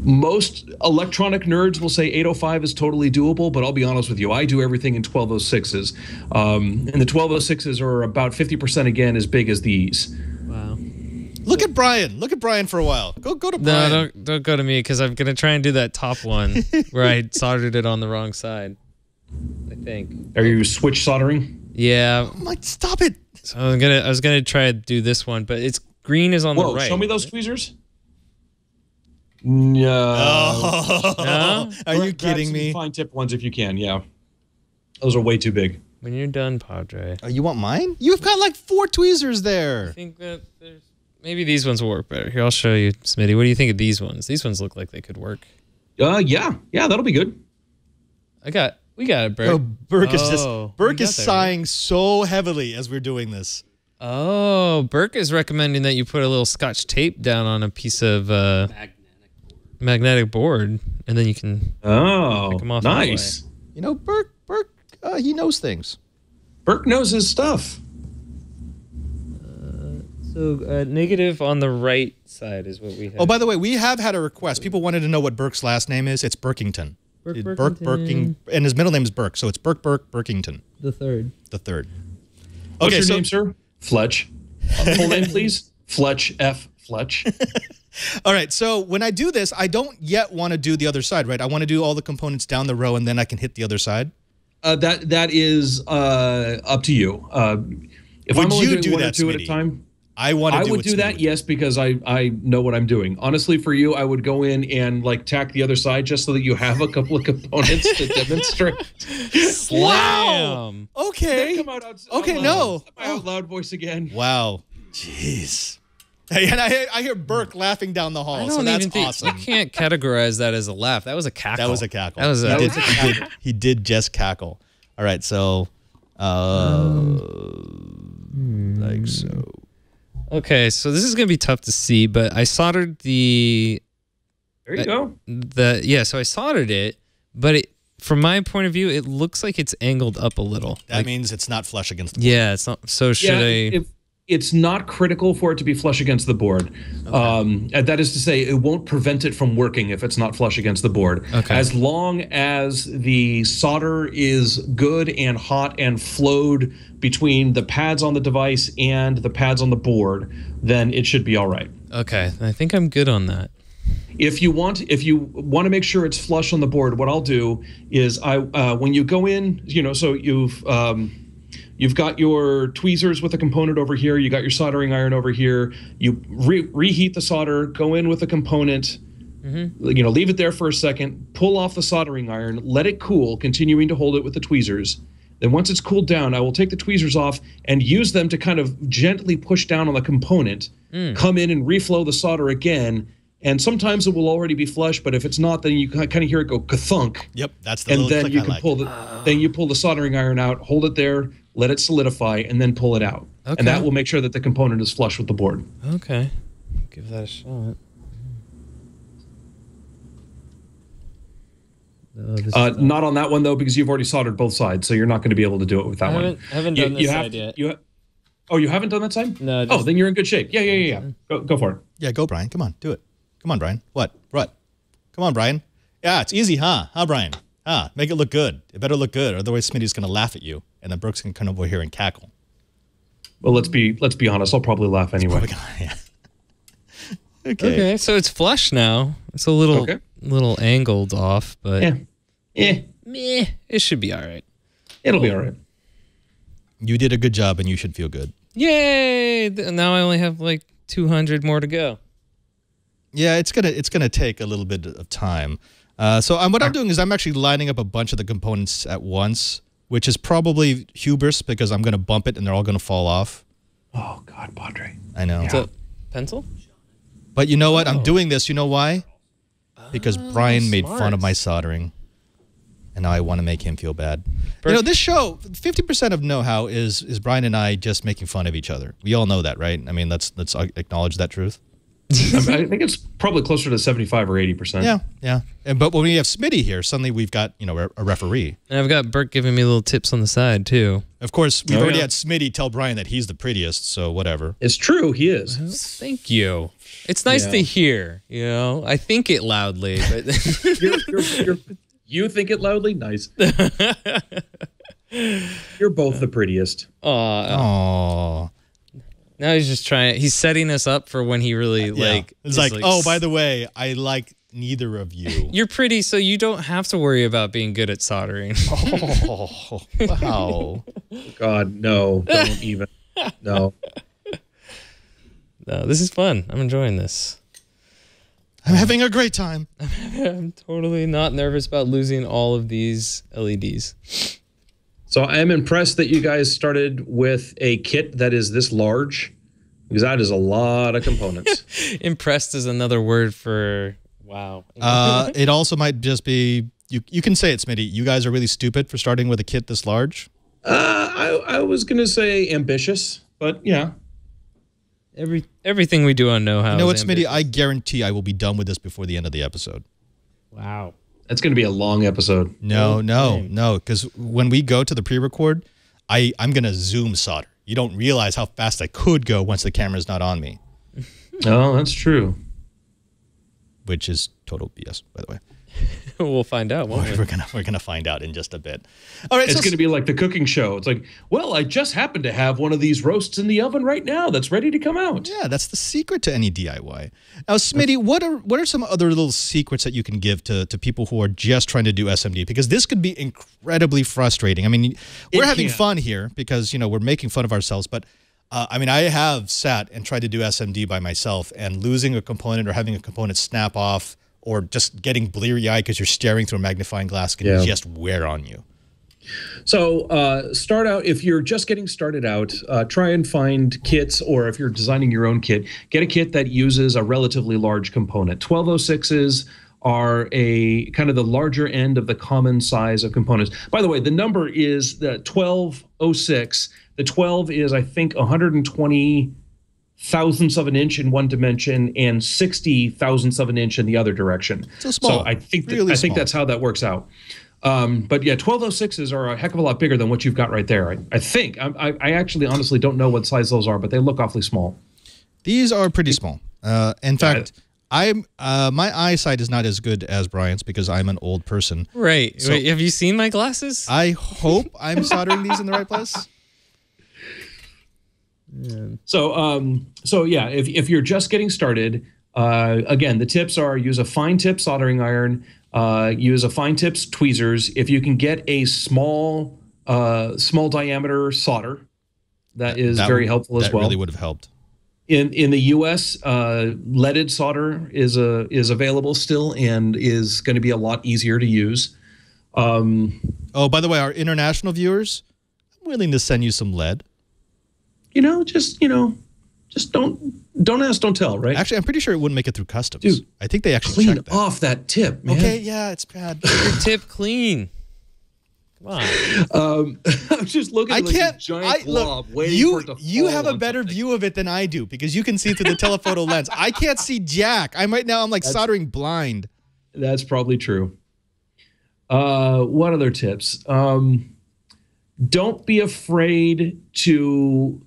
most electronic nerds will say 805 is totally doable. But I'll be honest with you, I do everything in 1206s, and the 1206s are about 50% again as big as these. Wow. Look at Brian. Look at Brian for a while. Go to Brian. No, don't go to me because I'm gonna try and do that top one where I soldered it on the wrong side. I think. Are you switch soldering? Yeah. I'm like, stop it. So I was gonna try to do this one, but it's green is on the right. Show me those tweezers. No. No? Are you kidding me? Fine tip ones if you can. Yeah. Those are way too big. When you're done, Padre. Oh, you want mine? You've got like 4 tweezers there. I think that maybe these ones will work better. Here, I'll show you, Smitty. What do you think of these ones? These ones look like they could work. Yeah, that'll be good. We got it, Burke. Oh, Burke is sighing so heavily as we're doing this. Oh, Burke is recommending that you put a little Scotch tape down on a piece of magnetic board, and then you can pick them off. Nice. You know, Burke, he knows things. Burke knows his stuff. So negative on the right side is what we have. Oh, by the way, we have had a request. People wanted to know what Burke's last name is. It's Burkington. Burke Burking, and his middle name is Burke, so it's Burke Burkington. The third. What's your name, sir? Fletch. Full name, please. Fletch F. Fletch. All right, so when I do this, I don't yet want to do the other side, right? I want to do all the components down the row, and then I can hit the other side. That is up to you. If I'm only doing one or two at a time, I would do that, yes, because I know what I'm doing. Honestly, for you, I would go in and like tack the other side just so that you have a couple of components to demonstrate. Wow. Okay. Okay. No. My out loud voice again. Wow. Jeez. Hey, and I hear Burke laughing down the hall, so that's awesome. You can't categorize that as a laugh. That was a cackle. That was a cackle. That was a cackle. He did just cackle. All right, so like so. Okay, so this is going to be tough to see, but I soldered the... There you go. So I soldered it, but from my point of view, it looks like it's angled up a little. That means it's not flush against the board. Yeah, it's not. So should I... It's not critical for it to be flush against the board. Okay. That is to say, it won't prevent it from working if it's not flush against the board. Okay. As long as the solder is good and hot and flowed between the pads on the device and the pads on the board, then it should be all right. Okay, I think I'm good on that. If you want to make sure it's flush on the board, what I'll do is when you go in, so you've got your tweezers with a component over here. You got your soldering iron over here. You reheat the solder, go in with the component, leave it there for a second, pull off the soldering iron, let it cool, continuing to hold it with the tweezers. Then once it's cooled down, I will take the tweezers off and use them to kind of gently push down on the component, come in and reflow the solder again. And sometimes it will already be flush, but if it's not, then you kind of hear it go ka-thunk. Yep, that's the little click you can pull then you pull the soldering iron out, hold it there, let it solidify, and then pull it out. Okay. And that will make sure that the component is flush with the board. Okay. Give that a shot. Not on that one though, because you've already soldered both sides, so you're not going to be able to do it with that one. I haven't done this side yet. Oh, you haven't done that side? No. Oh, then you're in good shape. Yeah. Go for it. Yeah, go, Brian. Come on, do it. Come on, Brian. What? Come on, Brian. Yeah, it's easy, huh? Huh, Brian? Make it look good. It better look good, otherwise Smitty's going to laugh at you, and then Brooks can come over here and cackle. Well, let's be honest. I'll probably laugh anyway. Okay, so it's flush now. It's a little angled off, but meh, it should be all right. It'll be all right. You did a good job, and you should feel good. Yay! Now I only have like 200 more to go. Yeah, it's gonna take a little bit of time. So what I'm doing is I'm actually lining up a bunch of the components at once, which is probably hubris because I'm gonna bump it and they're all gonna fall off. Oh God, Padre! I know. It's a pencil. But you know what? I'm doing this. You know why? Because Brian made fun of my soldering, and now I want to make him feel bad. You know, this show, 50% of know-how is Brian and I just making fun of each other. We all know that, right? I mean, let's acknowledge that truth. I think it's probably closer to 75 or 80%. Yeah. But when we have Smitty here, suddenly we've got, a referee. And I've got Bert giving me little tips on the side, too. Of course, we've already had Smitty tell Brian that he's the prettiest, so whatever. It's true, he is. Well, thank you. It's nice to hear, I think it loudly, but... You think it loudly? Nice. You're both the prettiest. Aww. Now he's just he's setting us up for when he really It's like, oh, by the way, I like neither of you. You're pretty, so you don't have to worry about being good at soldering. Oh, wow. God, no, don't even. No. No, this is fun. I'm enjoying this. I'm having a great time. I'm totally not nervous about losing all of these LEDs. So I am impressed that you guys started with a kit that is this large, because that is a lot of components. Impressed is another word for wow. It also might just be, you can say it, Smitty. You guys are really stupid for starting with a kit this large. I was going to say ambitious, but yeah. Everything we do on Know How. You know what, Smitty? I guarantee I will be done with this before the end of the episode. Wow. That's going to be a long episode. No, because when we go to the pre-record, I'm going to zoom solder. You don't realize how fast I could go once the camera's not on me. Oh, that's true. Which is total BS, by the way. We'll find out, won't we? We're gonna find out in just a bit. All right, it's going to be like the cooking show. It's like, well, I just happen to have one of these roasts in the oven right now that's ready to come out. Yeah, that's the secret to any DIY. Now, Smitty, what are some other little secrets that you can give to people who are just trying to do SMD? Because this could be incredibly frustrating. I mean, we're having fun here because we're making fun of ourselves, but I mean, I have sat and tried to do SMD by myself, and losing a component or having a component snap off, or just getting bleary-eyed because you're staring through a magnifying glass can just wear on you. So start out, if you're just getting started out, try and find kits, or if you're designing your own kit, get a kit that uses a relatively large component. 1206s are a kind of the larger end of the common size of components. By the way, the number is the 1206. The 12 is, I think, 120 thousandths of an inch in one dimension and 60 thousandths of an inch in the other direction. So small. So I think that's how that works out. But yeah, 1206s are a heck of a lot bigger than what you've got right there. I think. I actually honestly don't know what size those are, but they look awfully small. These are pretty small. In fact, my eyesight is not as good as Brian's because I'm an old person. Right. So, wait, have you seen my glasses? I hope I'm soldering these in the right place. Yeah. So yeah, if you're just getting started, again, the tips are use a fine tip soldering iron, use a fine tips tweezers. If you can get a small diameter solder, that is very helpful as well. That really would have helped. In the U.S., leaded solder is available still and is going to be a lot easier to use. Oh, by the way, our international viewers, I'm willing to send you some lead. Just don't ask, don't tell, right? Actually, I'm pretty sure it wouldn't make it through customs. Dude, I think they actually clean checked that. off that tip, man. Okay, yeah, it's bad. Keep your tip clean. Come on. I'm just looking at a giant blob waiting for it to fall. You have a better view of it than I do because you can see through the telephoto lens. I can't see jack. I'm like soldering blind. That's probably true. What other tips? Don't be afraid to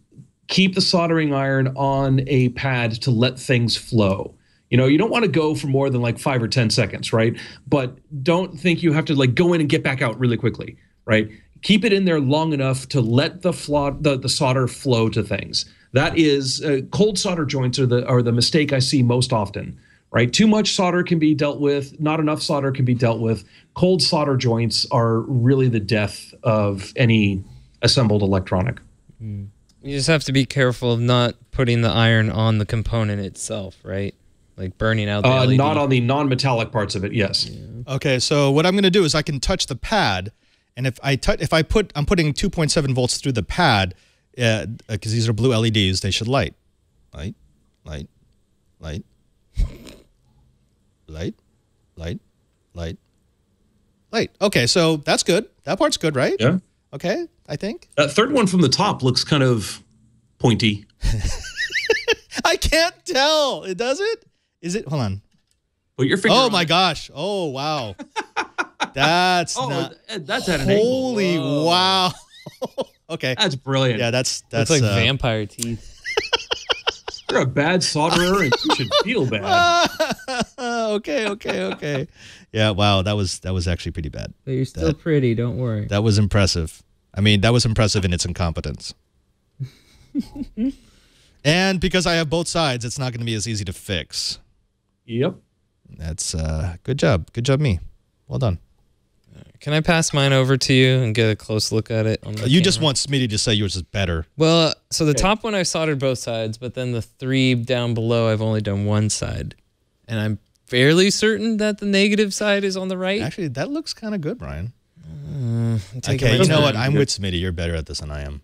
keep the soldering iron on a pad to let things flow. You know, you don't want to go for more than like 5 or 10 seconds, right? But don't think you have to like go in and get back out really quickly, right? Keep it in there long enough to let the solder flow to things. That is, cold solder joints are the mistake I see most often, right? Too much solder can be dealt with, not enough solder can be dealt with. Cold solder joints are really the death of any assembled electronic. You just have to be careful of not putting the iron on the component itself, right? Like burning out the LED. Not on the non-metallic parts of it, yes. Yeah. Okay, so what I'm going to do is I can touch the pad, and I'm putting 2.7 volts through the pad, because these are blue LEDs, they should light. Light, light, light, light, light, light, light. Okay, so that's good. That part's good, right? Yeah. Okay, I think. That third one from the top looks kind of pointy. I can't tell. It does it? Is it? Hold on. Put your finger on my it. gosh. Oh, wow. That's that's at an angle. Holy wow. Okay. That's brilliant. Yeah, that's like vampire teeth. You're a bad solderer and you should feel bad. Okay. Yeah, wow, that was actually pretty bad. But you're still pretty, don't worry. That was impressive. I mean, that was impressive in its incompetence. And because I have both sides, it's not going to be as easy to fix. Yep. That's good job. Good job, me. Well done. Can I pass mine over to you and get a close look at it? On the you just want Smitty to say yours is better. Well, so the top one I've soldered both sides, but then the 3 down below I've only done one side. And I'm fairly certain that the negative side is on the right. Actually, that looks kind of good, Brian. Okay, you know what? I'm with Smitty. You're better at this than I am.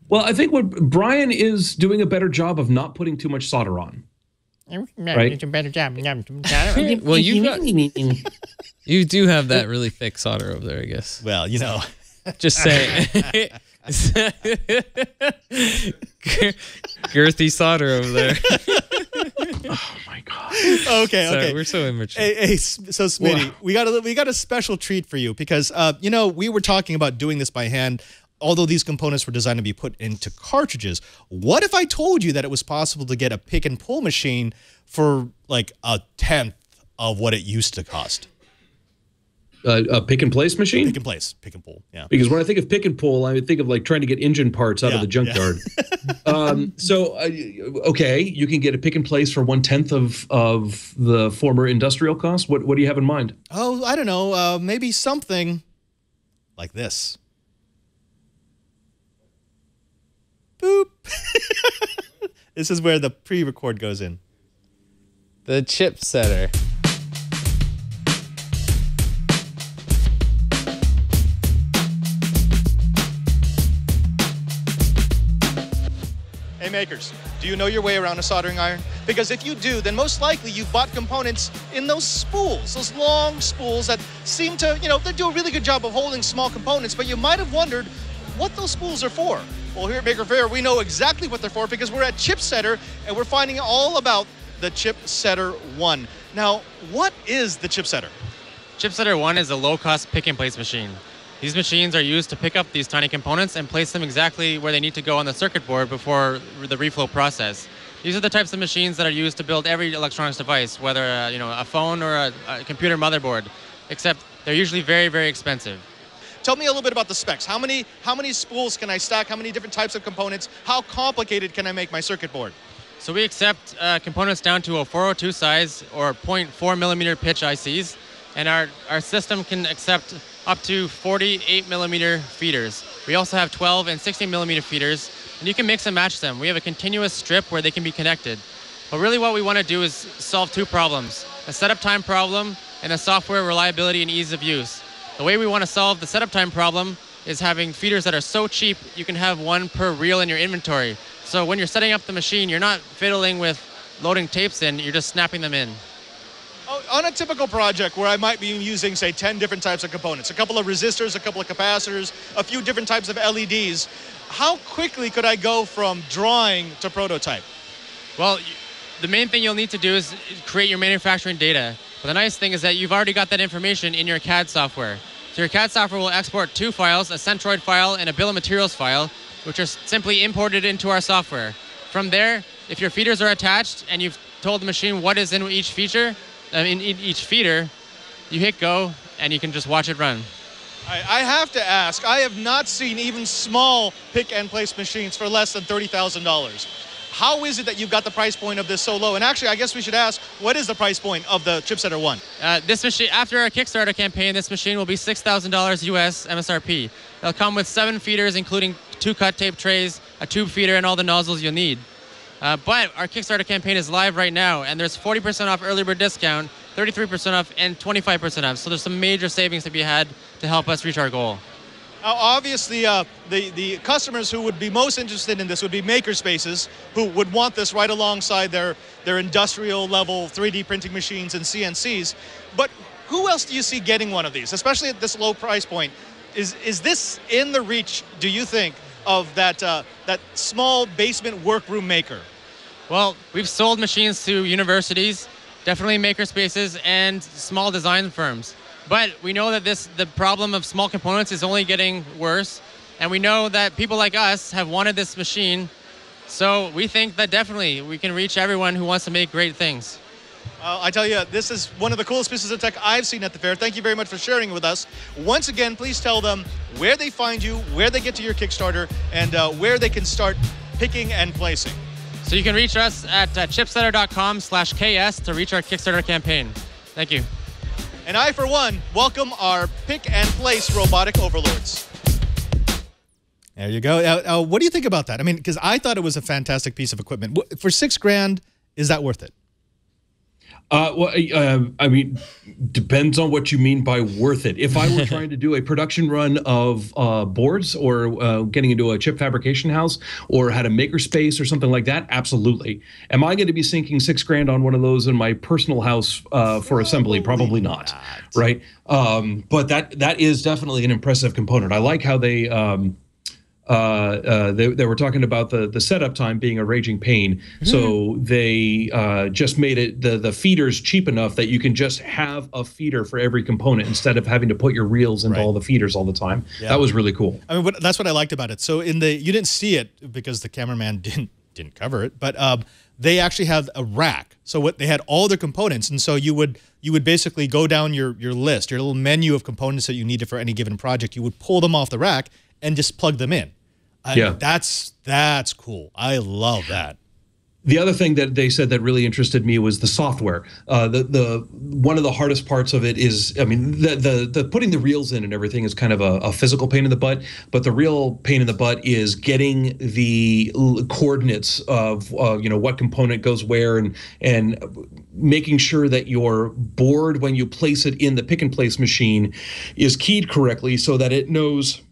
Well, I think what Brian is doing a better job of not putting too much solder on. Right? It's a better job. Well, you do have that really thick solder over there, I guess. Well, you know. Just saying. Girthy solder over there. Oh my god. Okay. Sorry, we're so immature. Hey, so Smitty, we got a special treat for you because you know, we were talking about doing this by hand. Although these components were designed to be put into cartridges, what if I told you that it was possible to get a pick and pull machine for like 1/10 of what it used to cost? A pick and place machine? Pick and place, pick and pull, yeah. Because when I think of pick and pull, I think of like trying to get engine parts out of the junkyard. Okay, you can get a pick and place for 1/10 of the former industrial cost. What do you have in mind? Oh, I don't know. Maybe something like this. Boop. This is where the pre-record goes in. The chip setter. Hey makers, do you know your way around a soldering iron? Because if you do, then most likely you've bought components in those spools, those long spools that seem to, you know, they do a really good job of holding small components, but you might have wondered what those spools are for. Well, here at Maker Faire, we know exactly what they're for because we're at Chip Setter and we're finding all about the Chip Setter 1. Now, what is the Chip Setter? Chip Setter 1 is a low-cost pick-and-place machine. These machines are used to pick up these tiny components and place them exactly where they need to go on the circuit board before the reflow process. These are the types of machines that are used to build every electronics device, whether you know, a phone or a computer motherboard, except they're usually very, very expensive. Tell me a little bit about the specs. How many spools can I stack? How many different types of components? How complicated can I make my circuit board? So we accept components down to a 402 size or 0.4 millimeter pitch ICs, and our system can accept up to 48 millimeter feeders. We also have 12 and 16 millimeter feeders, and you can mix and match them. We have a continuous strip where they can be connected. But really what we want to do is solve 2 problems, a setup time problem and a software reliability and ease of use. The way we want to solve the setup time problem is having feeders that are so cheap you can have 1 per reel in your inventory. So when you're setting up the machine, you're not fiddling with loading tapes in, you're just snapping them in. On a typical project where I might be using, say, 10 different types of components, a couple of resistors, a couple of capacitors, a few different types of LEDs, how quickly could I go from drawing to prototype? Well, the main thing you'll need to do is create your manufacturing data. But the nice thing is that you've already got that information in your CAD software. So your CAD software will export 2 files, a Centroid file and a bill of materials file, which are simply imported into our software. From there, if your feeders are attached and you've told the machine what is in each feature, in each feeder, you hit go and you can just watch it run. I have to ask, I have not seen even small pick and place machines for less than $30,000. How is it that you've got the price point of this so low? And actually, I guess we should ask, what is the price point of the Chipsetter 1? This machine, after our Kickstarter campaign, this machine will be $6,000 US MSRP. It'll come with 7 feeders, including 2 cut tape trays, a tube feeder, and all the nozzles you'll need. But our Kickstarter campaign is live right now, and there's 40% off early bird discount, 33% off, and 25% off. So there's some major savings to be had to help us reach our goal. Now, obviously, the customers who would be most interested in this would be makerspaces who would want this right alongside their industrial level 3D printing machines and CNCs. But who else do you see getting one of these, especially at this low price point? Is this in the reach, do you think, of that small basement workroom maker? Well, we've sold machines to universities, definitely makerspaces, and small design firms. But we know that the problem of small components is only getting worse, and we know that people like us have wanted this machine, so we think that definitely we can reach everyone who wants to make great things. I tell you, this is one of the coolest pieces of tech I've seen at the fair. Thank you very much for sharing it with us. Once again, please tell them where they find you, where they get to your Kickstarter, and where they can start picking and placing. So you can reach us at chipsetter.com/KS to reach our Kickstarter campaign. Thank you. And I, for one, welcome our pick and place robotic overlords. There you go. What do you think about that? I mean, because I thought it was a fantastic piece of equipment. For $6,000, is that worth it? I mean, depends on what you mean by worth it. If I were trying to do a production run of boards or getting into a chip fabrication house or had a makerspace or something like that, absolutely. Am I going to be sinking $6,000 on one of those in my personal house for assembly? Probably not. Right. But that is definitely an impressive component. I like how they were talking about the setup time being a raging pain. So they just made it the feeders cheap enough that you can just have a feeder for every component instead of having to put your reels into all the feeders all the time. Yeah. That was really cool. I mean, that's what I liked about it. So you didn't see it because the cameraman didn't cover it, but they actually had a rack. So they had all their components, and so you would basically go down your list, your little menu of components that you needed for any given project. You would pull them off the rack and just plug them in. Yeah, that's cool. I love that. The other thing that they said that really interested me was the software. The one of the hardest parts of it is, I mean, the putting the reels in and everything is kind of a physical pain in the butt. But the real pain in the butt is getting the coordinates of what component goes where and making sure that your board, when you place it in the pick and place machine, is keyed correctly so that it knows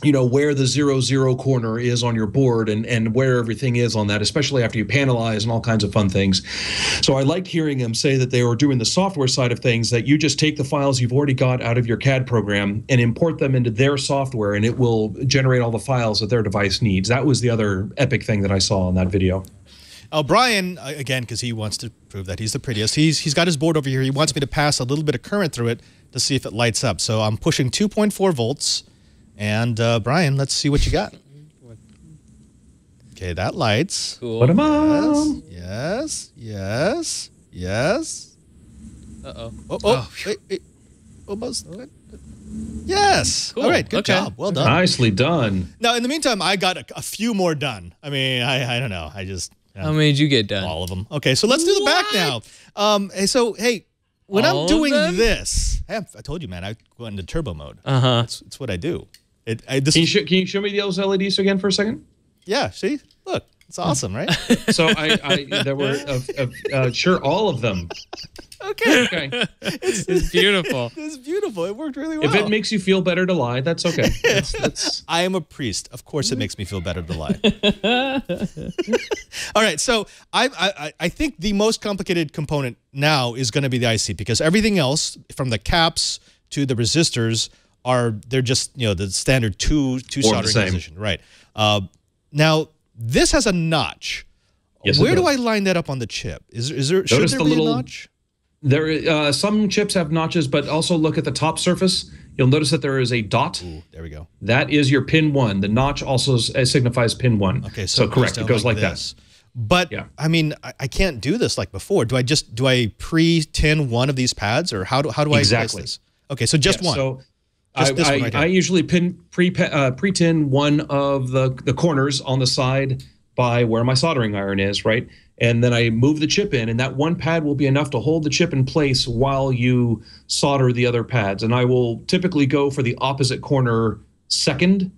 where the 0-0 corner is on your board and where everything is on that, especially after you panelize and all kinds of fun things. So I liked hearing them say that they were doing the software side of things, that you just take the files you've already got out of your CAD program and import them into their software, and it will generate all the files that their device needs. That was the other epic thing that I saw in that video. Brian, again, because he wants to prove that he's the prettiest, he's got his board over here. He wants me to pass a little bit of current through it to see if it lights up. So I'm pushing 2.4 volts. And Brian, let's see what you got. Okay, that lights. Cool. What am I? Yes. Uh-oh. Oh. Wait. Almost. Yes. Cool. All right, good job. Well done. Nicely done. Now, in the meantime, I got a few more done. I mean, I don't know. I just... How many did you get done? All of them. Okay, so let's do the back now. Hey, when I'm doing this... I told you, man, I go into turbo mode. Uh-huh. That's what I do. Can you show me those LEDs again for a second? Yeah, see? Look, it's awesome, right? So there were sure all of them. Okay. It's beautiful. It's beautiful. It worked really well. If it makes you feel better to lie, that's okay. I am a priest. Of course it makes me feel better to lie. All right, so I think the most complicated component now is going to be the IC, because everything else, from the caps to the resistors, they're just the standard two soldering position, right? Now this has a notch. Yes, Where do I line that up on the chip? Should there be a notch? Some chips have notches, but also look at the top surface. You'll notice that there is a dot. Ooh, there we go. That is your pin 1. The notch also signifies pin 1. Okay, so correct. It goes like that. But I mean, I can't do this like before. Do I pre-tin one of these pads, or how do I place this? Okay, so just one. So I usually pre-tin one of the corners on the side by where my soldering iron is, right? And then I move the chip in, and that one pad will be enough to hold the chip in place while you solder the other pads. And I will typically go for the opposite corner second,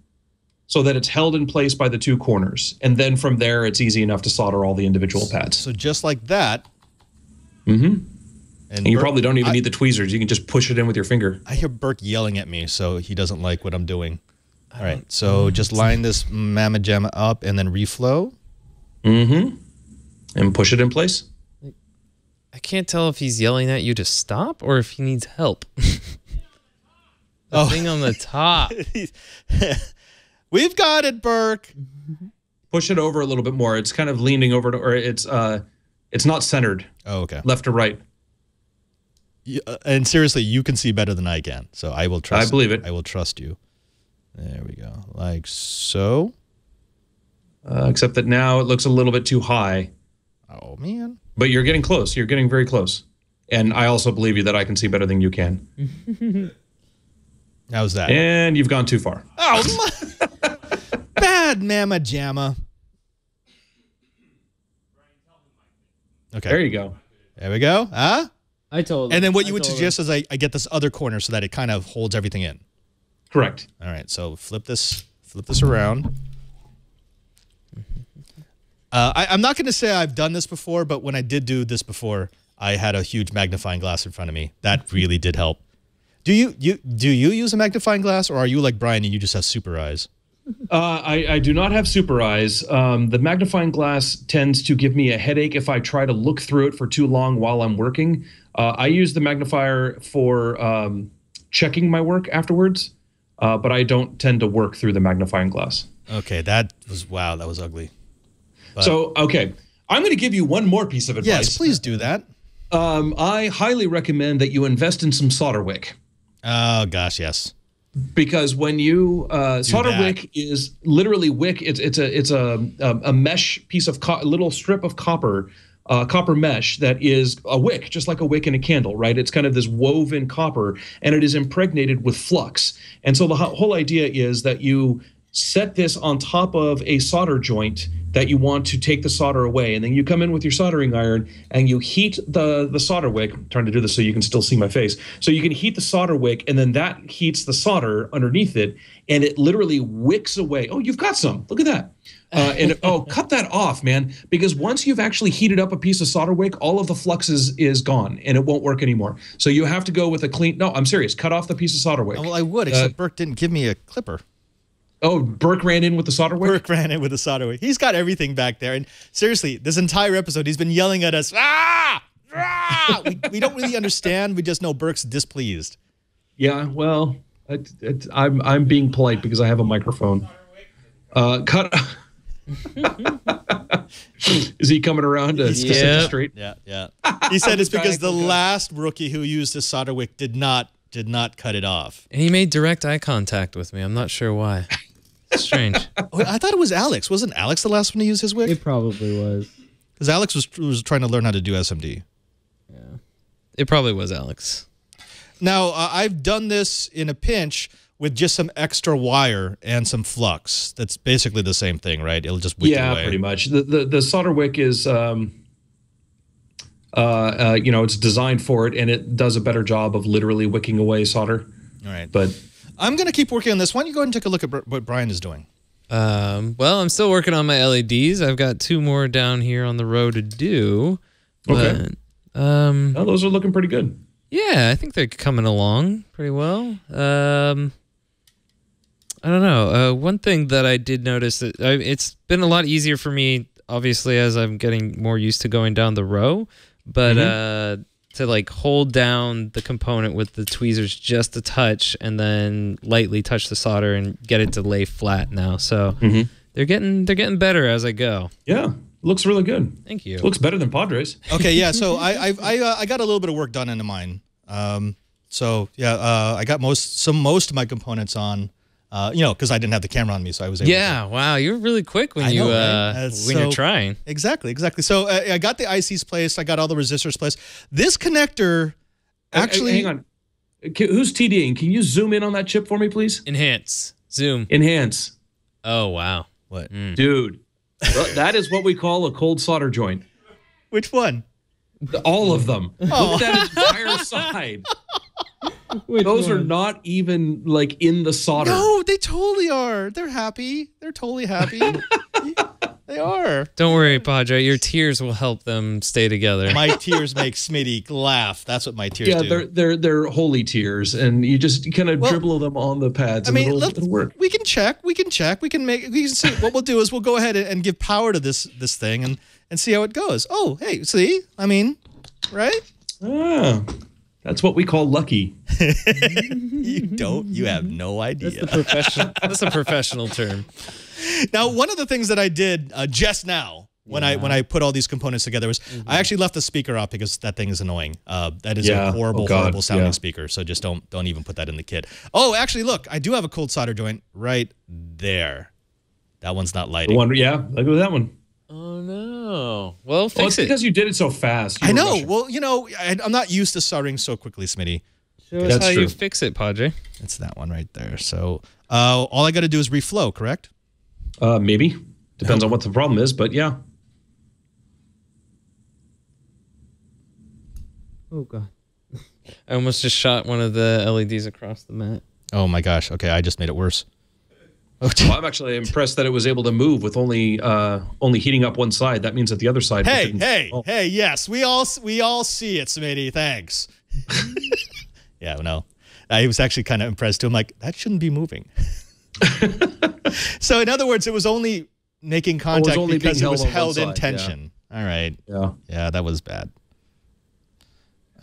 so that it's held in place by the 2 corners. And then from there, it's easy enough to solder all the individual pads. So just like that. Mm-hmm. And you probably don't even need the tweezers. You can just push it in with your finger. I hear Burke yelling at me, so he doesn't like what I'm doing. All right, so just line this mamma jamma up and then reflow. Mm-hmm. And push it in place. I can't tell if he's yelling at you to stop or if he needs help. The thing on the top. We've got it, Burke. Push it over a little bit more. It's kind of leaning over, or it's not centered. Oh, okay. Left to right. And seriously, you can see better than I can, so I will trust. I believe it. I will trust you. There we go, like so. Except that now it looks a little bit too high. Oh man! But you're getting close. You're getting very close. And I also believe you that I can see better than you can. How's that? And you've gone too far. Oh, bad mamma jamma. Okay. There you go. There we go. Huh? I told him. And then what you would suggest is I get this other corner so that it kind of holds everything in. Correct. All right. So flip this around. I'm not going to say I've done this before, but when I did do this before, I had a huge magnifying glass in front of me. That really did help. Do you use a magnifying glass, or are you like Brian and you just have super eyes? I do not have super eyes. The magnifying glass tends to give me a headache if I try to look through it for too long while I'm working. I use the magnifier for checking my work afterwards, but I don't tend to work through the magnifying glass. Okay, that was ugly. But so, okay, I'm going to give you one more piece of advice. Yes, please do that. I highly recommend that you invest in some solder wick. Oh, gosh, yes. Because when you solder wick is literally wick, it's a mesh piece of little strip of copper mesh that is a wick, just like a wick in a candle, right? It's kind of this woven copper, and it is impregnated with flux. And so the whole idea is that you set this on top of a solder joint that you want to take the solder away, and then you come in with your soldering iron and you heat the solder wick. I'm trying to do this so you can still see my face. So you can heat the solder wick, and then that heats the solder underneath it, and it literally wicks away. Oh, you've got some. Look at that. Cut that off, man, because once you've actually heated up a piece of solder wick, all of the flux is gone, and it won't work anymore. So you have to go with a clean. No, I'm serious. Cut off the piece of solder wick. Well, I would, except Burke didn't give me a clipper. Oh, Burke ran in with the solder wick? Burke ran in with the solder wick. He's got everything back there. And seriously, this entire episode, he's been yelling at us. Ah! Ah! we don't really understand. We just know Burke's displeased. Yeah, well, I'm being polite because I have a microphone. Cut. Is he coming around to set you straight? Yeah. He said it's because the last rookie who used his solder wick did not cut it off. And he made direct eye contact with me. I'm not sure why. Strange. I thought it was Alex. Wasn't Alex the last one to use his wick? It probably was. Because Alex was trying to learn how to do SMD. Yeah. It probably was Alex. Now, I've done this in a pinch with just some extra wire and some flux. That's basically the same thing, right? It'll just wick away. Yeah, pretty much. The solder wick is, it's designed for it, and it does a better job of literally wicking away solder. All right. But I'm going to keep working on this. Why don't you go ahead and take a look at what Brian is doing? Well, I'm still working on my LEDs. I've got 2 more down here on the row to do. Okay. But, those are looking pretty good. Yeah, I think they're coming along pretty well. I don't know. One thing that I did notice that it's been a lot easier for me, obviously, as I'm getting more used to going down the row, but to like hold down the component with the tweezers just a touch and then lightly touch the solder and get it to lay flat now. So they're getting better as I go. Yeah. Looks really good. Thank you. Looks better than Padres. Okay, yeah. So I got a little bit of work done into mine. So yeah, I got most of my components on. Because I didn't have the camera on me, so I was able. Yeah, wow, you're really quick when you're trying. Exactly. So I got the ICs placed. I got all the resistors placed. This connector, actually, hang on. Who's TDing? Can you zoom in on that chip for me, please? Enhance, zoom, enhance. Oh wow, what, dude? That is what we call a cold solder joint. Which one? All of them. Oh. Look at that entire side. Those are not even like in the solder. No, they totally are. They're happy. They're totally happy. They are. Don't worry, Padre. Your tears will help them stay together. My tears make Smitty laugh. That's what my tears do. Yeah, they're holy tears, and you kind of dribble them on the pads. I mean, it'll work. We can check. We can see. What we'll do is we'll go ahead and give power to this thing and see how it goes. Oh, hey, see? I mean, right? Ah. That's what we call lucky. You have no idea. That's a professional term. Now, one of the things that I did just now when I put all these components together was I actually left the speaker off because that thing is annoying. That is a horrible sounding speaker. So just don't even put that in the kit. Oh, actually, look, I do have a cold solder joint right there. That one's not lighting. Look at that one. Oh no! Well, fix it because you did it so fast. I know. Rushing. Well, I'm not used to soldering so quickly, Smitty. Show us how you fix it, Padre. It's that one right there. So all I got to do is reflow, correct? Maybe. Depends on what the problem is, but yeah. Oh god! I almost just shot one of the LEDs across the mat. Oh my gosh! Okay, I just made it worse. Well, I'm actually impressed that it was able to move with only heating up one side. That means that the other side. Hey! Yes, we all see it, Smitty. Thanks. Yeah, no, I was actually kind of impressed too. I'm like, that shouldn't be moving. So, in other words, it was only making contact because it was held in tension. Yeah. All right. Yeah, that was bad.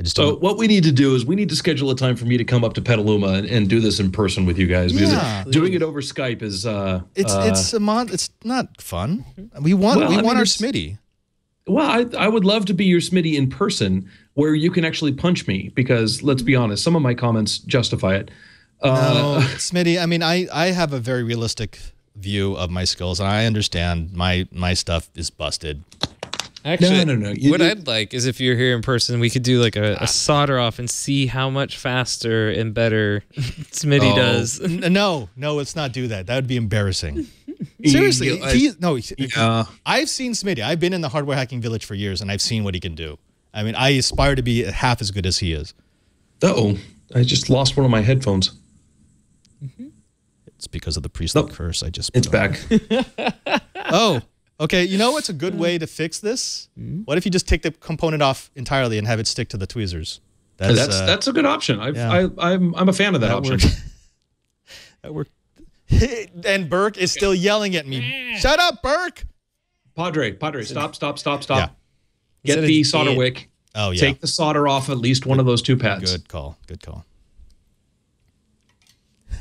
So what we need to do is we need to schedule a time for me to come up to Petaluma and do this in person with you guys. Because doing it over Skype is it's not fun. We want our Smitty. Well, I would love to be your Smitty in person where you can actually punch me because let's be honest, some of my comments justify it. No, Smitty, I mean I have a very realistic view of my skills and I understand my stuff is busted. Actually, no. What I'd like is if you're here in person, we could do like a solder off and see how much faster and better Smitty does. No, let's not do that. That would be embarrassing. Seriously, I've seen Smitty. I've been in the hardware hacking village for years, and I've seen what he can do. I mean, I aspire to be half as good as he is. I just lost one of my headphones. It's because of the priestly curse. It's back. Oh. Okay, you know what's a good way to fix this? What if you just take the component off entirely and have it stick to the tweezers? That's a good option. I'm a fan of that option. That worked. And Burke is still yelling at me. Shut up, Burke! Padre, stop. Yeah. Get the solder wick. Oh yeah. Take the solder off at least one of those two pads. Good call.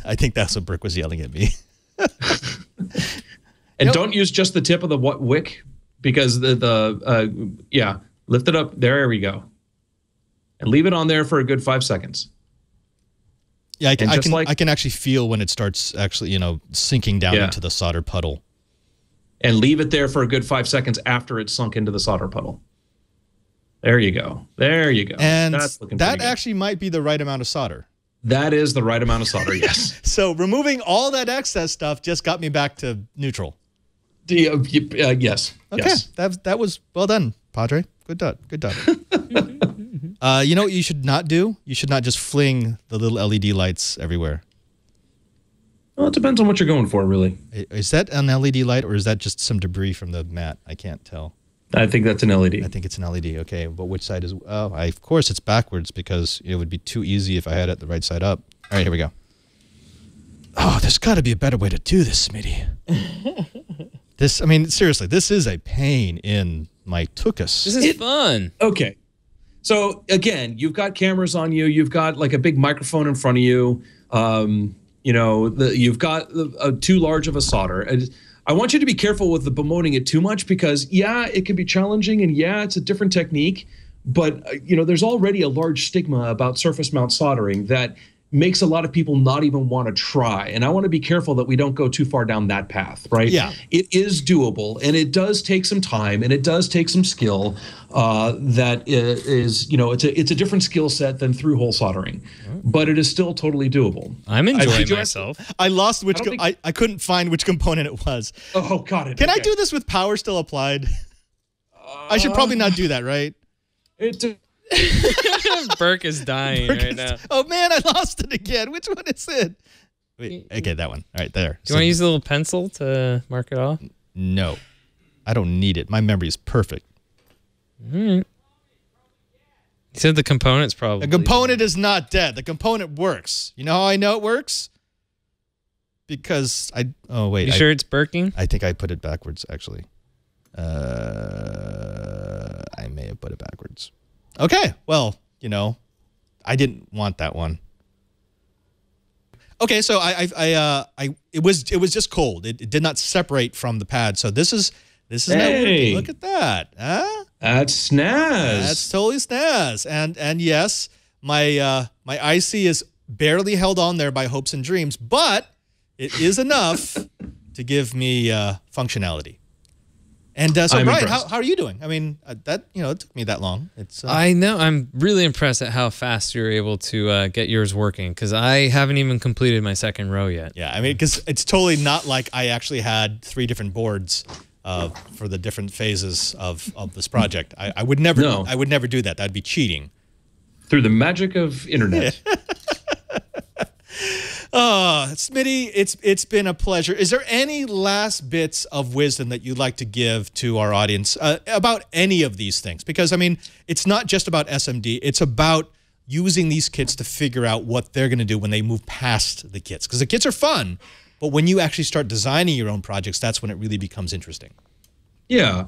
I think that's what Burke was yelling at me. And don't use just the tip of the wick because lift it up. There we go. And leave it on there for a good 5 seconds. Yeah, I can actually feel when it starts actually, sinking down into the solder puddle. And leave it there for a good 5 seconds after it's sunk into the solder puddle. There you go. And that actually might be the right amount of solder. That is the right amount of solder, yes. So removing all that excess stuff just got me back to neutral. Yes. Okay, yes. That was well done, Padre. Good done. You know what you should not do? You should not just fling the little LED lights everywhere. Well, it depends on what you're going for, really. Is that an LED light or is that just some debris from the mat? I can't tell. I think that's an LED. I think it's an LED. Okay, but which side is... Oh, of course it's backwards because it would be too easy if I had it the right side up. All right, here we go. Oh, there's got to be a better way to do this, Smitty. Seriously, this is a pain in my tuchus. This is fun. Okay. So, again, you've got cameras on you. You've got, like, a big microphone in front of you. You've got too large of a solder. I want you to be careful with the bemoaning it too much, because yeah, it can be challenging, and yeah, it's a different technique, but there's already a large stigma about surface mount soldering that makes a lot of people not even want to try. And I want to be careful that we don't go too far down that path, right? Yeah. It is doable, and it does take some time, and it does take some skill. That is, it's a different skill set than through-hole soldering, but it is still totally doable. I'm enjoying myself. I lost I couldn't find which component it was. Oh, got it. Can I do this with power still applied? I should probably not do that, right? Burke is dying right now. Oh man, I lost it again. Which one is it? Wait, okay, that one. All right, there. Do you want to use a little pencil to mark it off? No, I don't need it. My memory is perfect. You said the component's probably... The component is not dead. The component works. You know how I know it works? Because oh, wait. You sure it's Burking? I think I put it backwards, actually. I may have put it backwards. Okay, well, I didn't want that one. Okay, so it was just cold. It did not separate from the pad. So this is hey, look at that. Huh? That's snaz. That's totally snaz. And yes, my IC is barely held on there by hopes and dreams, but it is enough to give me functionality. And so, Brian, how are you doing? I mean, it took me that long. I know. I'm really impressed at how fast you're able to get yours working, because I haven't even completed my second row yet. Yeah, I mean, because it's totally not like I actually had 3 different boards for the different phases of this project. I would never. No. I would never do that. That'd be cheating. Through the magic of internet. Oh, Smitty, it's been a pleasure. Is there any last bits of wisdom that you'd like to give to our audience about any of these things? Because, I mean, it's not just about SMD. It's about using these kits to figure out what they're going to do when they move past the kits. Because the kits are fun, but when you actually start designing your own projects, that's when it really becomes interesting. Yeah.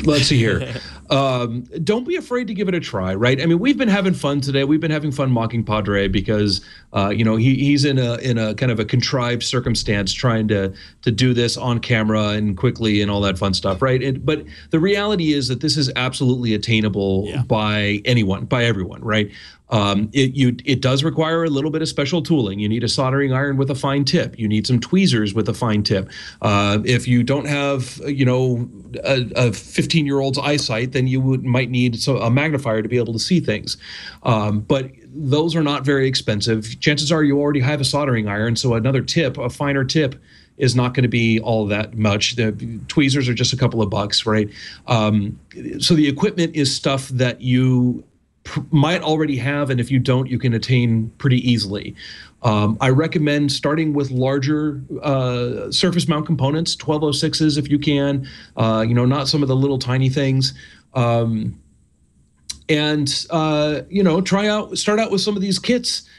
Let's see here. Don't be afraid to give it a try, right? I mean, we've been having fun today. We've been having fun mocking Padre because, he's in a kind of a contrived circumstance trying to do this on camera and quickly and all that fun stuff, right? But the reality is that this is absolutely attainable by anyone, by everyone, right? It does require a little bit of special tooling. You need a soldering iron with a fine tip. You need some tweezers with a fine tip. If you don't have, a 15-year-old's eyesight, then you might need a magnifier to be able to see things. But those are not very expensive. Chances are you already have a soldering iron, so another tip, a finer tip, is not going to be all that much. The tweezers are just a couple of bucks, right? So the equipment is stuff that you might already have, and if you don't, you can attain pretty easily. I recommend starting with larger surface mount components, 1206s if you can, not some of the little tiny things. Start out with some of these kits.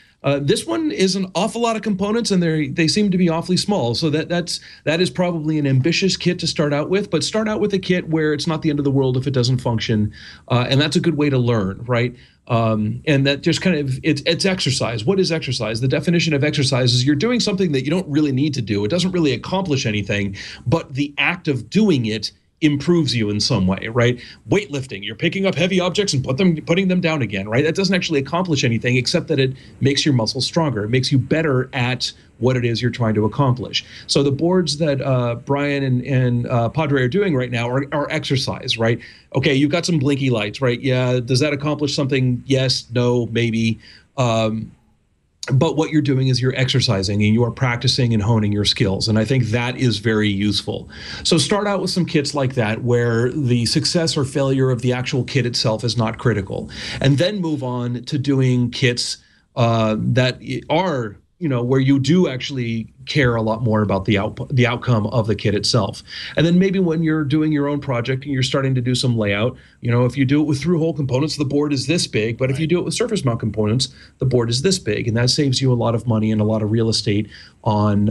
This one is an awful lot of components, and they seem to be awfully small. So that is probably an ambitious kit to start out with. But start out with a kit where it's not the end of the world if it doesn't function, and that's a good way to learn, right? And that just kind of it's exercise. What is exercise? The definition of exercise is you're doing something that you don't really need to do. It doesn't really accomplish anything, but the act of doing it improves you in some way, right? Weightlifting, you're picking up heavy objects and putting them down again, right? That doesn't actually accomplish anything except that it makes your muscles stronger. It makes you better at what it is you're trying to accomplish. So the boards that Brian and Padre are doing right now are exercise, right? Okay, you've got some blinky lights, right? Yeah, does that accomplish something? Yes, no, maybe. But what you're doing is you're exercising and you are practicing and honing your skills. And I think that is very useful. So start out with some kits like that where the success or failure of the actual kit itself is not critical. And then move on to doing kits that are, where you do actually care a lot more about the outcome of the kit itself. And then maybe when you're doing your own project and you're starting to do some layout, if you do it with through-hole components, the board is this big. But if you do it with surface mount components, the board is this big. And that saves you a lot of money and a lot of real estate on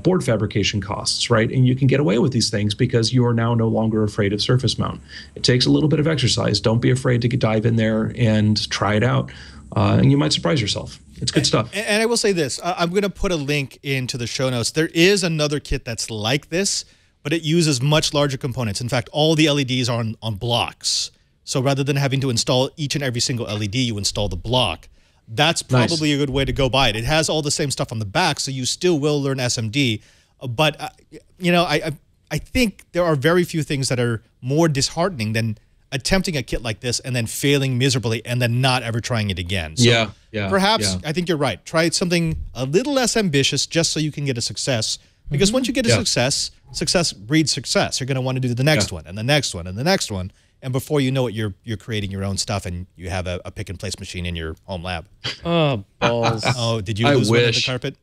board fabrication costs, right? And you can get away with these things because you are now no longer afraid of surface mount. It takes a little bit of exercise. Don't be afraid to dive in there and try it out. And you might surprise yourself. It's good stuff. And I will say this. I'm going to put a link into the show notes. There is another kit that's like this, but it uses much larger components. In fact, all the LEDs are on blocks. So rather than having to install each and every single LED, you install the block. That's probably a good way to go by it. It has all the same stuff on the back, so you still will learn SMD. But, you know, I think there are very few things that are more disheartening than attempting a kit like this and then failing miserably and then not ever trying it again. So perhaps, I think you're right. Try something a little less ambitious just so you can get a success. Because once you get a success, success breeds success. You're going to want to do the next one and the next one and the next one. And before you know it, you're creating your own stuff and you have a pick-and-place machine in your home lab. Oh, balls. Oh, did you lose one on the carpet?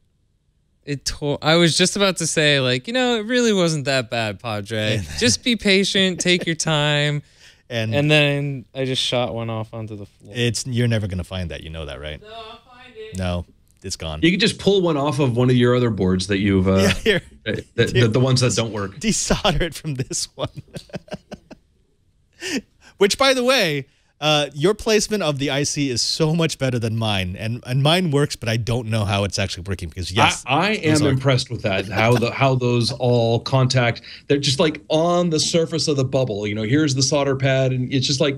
I was just about to say, like, you know, it really wasn't that bad, Padre. Just be patient, take your time. And then I just shot one off onto the floor. You're never going to find that. You know that, right? No, I'll find it. No, it's gone. You can just pull one off of one of your other boards that you've, the ones that don't work. Desolder it from this one. Which, by the way, your placement of the IC is so much better than mine, and mine works, but I don't know how it's actually working because yes, I am impressed with that. How those all contact. They're just like on the surface of the bubble. You know, here's the solder pad, and it's just like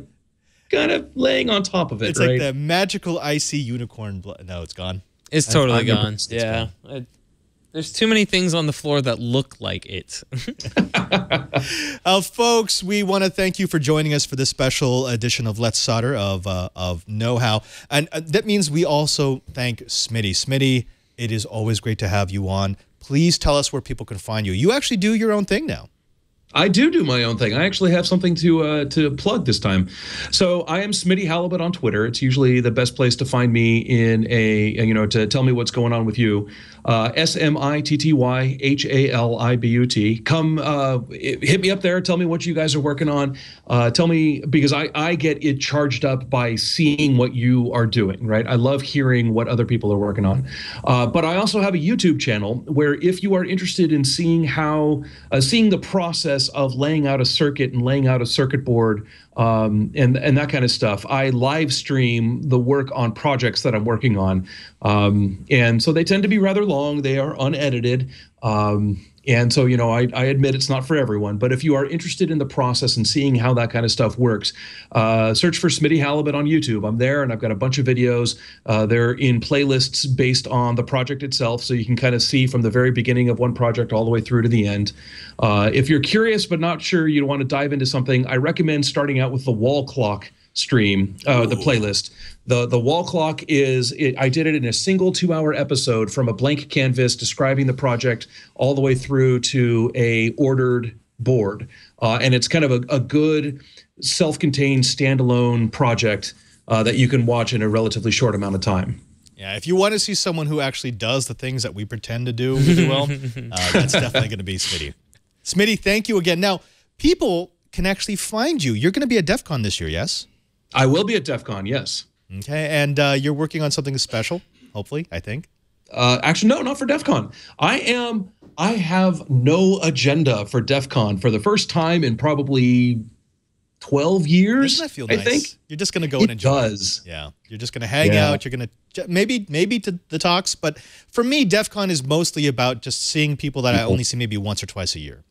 kind of laying on top of it. It's like the magical IC unicorn. No, it's gone. It's totally gone. Yeah. There's too many things on the floor that look like it. Folks, we want to thank you for joining us for this special edition of Let's Solder of Know-How. And that means we also thank Smitty. Smitty, it is always great to have you on. Please tell us where people can find you. You actually do your own thing now. I do my own thing. I actually have something to plug this time. So I am Smitty Halibut on Twitter. It's usually the best place to find me in to tell me what's going on with you. SmittyHalibut. Come hit me up there. Tell me what you guys are working on. Tell me, because I get it charged up by seeing what you are doing, right? I love hearing what other people are working on. But I also have a YouTube channel where if you are interested in seeing seeing the process of laying out a circuit and laying out a circuit board and that kind of stuff, I live stream the work on projects that I'm working on. And so they tend to be rather long. They are unedited. And so, you know, I admit it's not for everyone, but if you are interested in the process and seeing how that kind of stuff works, search for Smitty Halibut on YouTube. I'm there and I've got a bunch of videos. They're in playlists based on the project itself, so you can kind of see from the very beginning of one project all the way through to the end. If you're curious but not sure you want to dive into something, I recommend starting out with the wall clock stream, the playlist. The wall clock I did it in a single 2-hour episode from a blank canvas describing the project all the way through to a ordered board. And it's kind of a good self-contained standalone project that you can watch in a relatively short amount of time. Yeah, if you want to see someone who actually does the things that we pretend to do really well, that's definitely going to be Smitty. Smitty, thank you again. Now, people can actually find you. You're going to be at DEF CON this year, yes? I will be at DEF CON, yes. Okay, and you're working on something special, hopefully, I think. Actually, no, not for DEF CON. I have no agenda for DEF CON for the first time in probably 12 years. Doesn't that feel nice? I think you're just going to go and enjoy. It does. Yeah, you're just going to hang out. You're going to maybe to the talks, but for me, DEF CON is mostly about just seeing people that I only see maybe once or twice a year.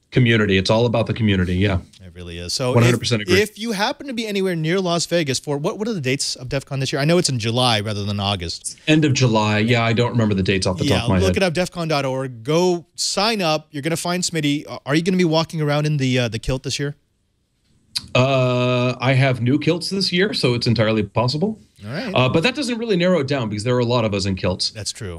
Community. It's all about the community. Yeah, it really is. So 100% agree. If you happen to be anywhere near Las Vegas for what are the dates of DEF CON this year? I know it's in July rather than August. End of July. Yeah, I don't remember the dates off the top of my head. Look it up, defcon.org. Go sign up. You're going to find Smitty. Are you going to be walking around in the kilt this year? I have new kilts this year, so it's entirely possible. All right. But that doesn't really narrow it down because there are a lot of us in kilts. That's true.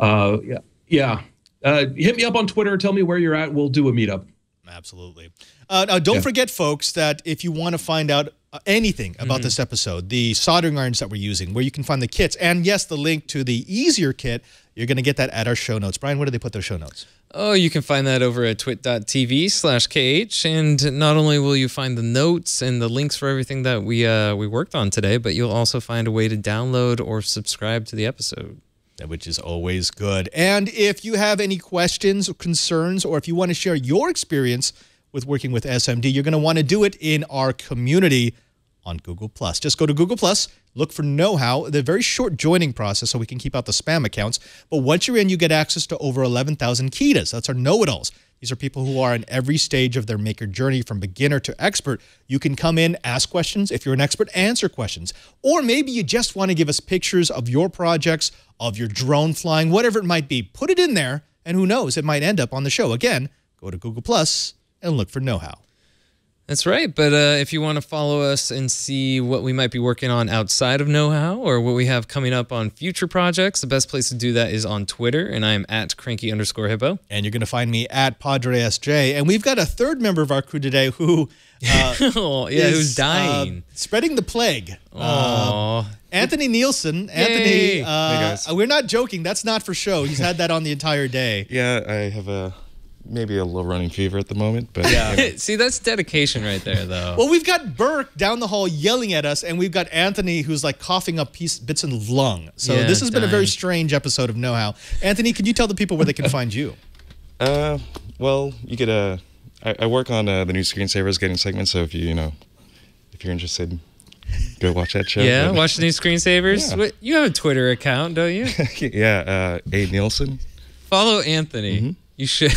Yeah. Hit me up on Twitter. Tell me where you're at. We'll do a meetup. Absolutely. Now, don't forget, folks, that if you want to find out anything about this episode, the soldering irons that we're using, where you can find the kits, and yes, the link to the easier kit, you're going to get that at our show notes. Brian, where do they put their show notes? Oh, you can find that over at twit.tv/KH. And not only will you find the notes and the links for everything that we worked on today, but you'll also find a way to download or subscribe to the episode. Which is always good. And if you have any questions or concerns, or if you want to share your experience with working with SMD, you're going to want to do it in our community. on Google+. Just go to Google+, look for Know How, the very short joining process so we can keep out the spam accounts. But once you're in, you get access to over 11,000 Ketas. That's our know-it-alls. These are people who are in every stage of their maker journey from beginner to expert. You can come in, ask questions. If you're an expert, answer questions. Or maybe you just want to give us pictures of your projects, of your drone flying, whatever it might be. Put it in there, and who knows, it might end up on the show. Again, go to Google+ and look for Know How. That's right. But if you want to follow us and see what we might be working on outside of Know How or what we have coming up on future projects, the best place to do that is on Twitter, and I am at cranky_hippo. And you're going to find me at PadreSJ. And we've got a third member of our crew today who who's dying. Spreading the plague. Aww. Anthony Nielsen. Anthony, hey guys. We're not joking. That's not for show. He's had that on the entire day. Yeah, I have maybe a little running fever at the moment, but yeah. See, that's dedication right there, though. Well, we've got Burke down the hall yelling at us, and we've got Anthony who's like coughing up bits in lung. So this has been a very strange episode of Know How. Anthony, can you tell the people where they can find you? Well, you could. I work on the new Screensavers getting segments. So if you're interested, go watch that show. Yeah, watch the new Screensavers. Yeah. You have a Twitter account, don't you? Yeah, A. Nielsen. Follow Anthony. Mm-hmm. You should.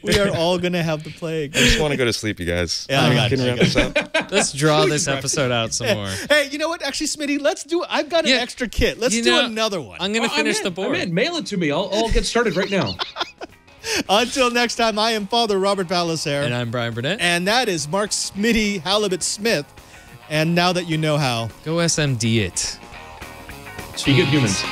We are all going to have the plague. I just want to go to sleep, you guys. Yeah, can we wrap this up? Let's draw this episode out some more. Hey, you know what? Actually, Smitty, I've got an extra kit. Let's do another one. I'm going to finish the board. I'm in. Mail it to me. I'll get started right now. Until next time, I am Father Robert Balaser. And I'm Brian Burnett. And that is Mark Smitty Halibut Smith. And now that you know how, go SMD it. Be good humans.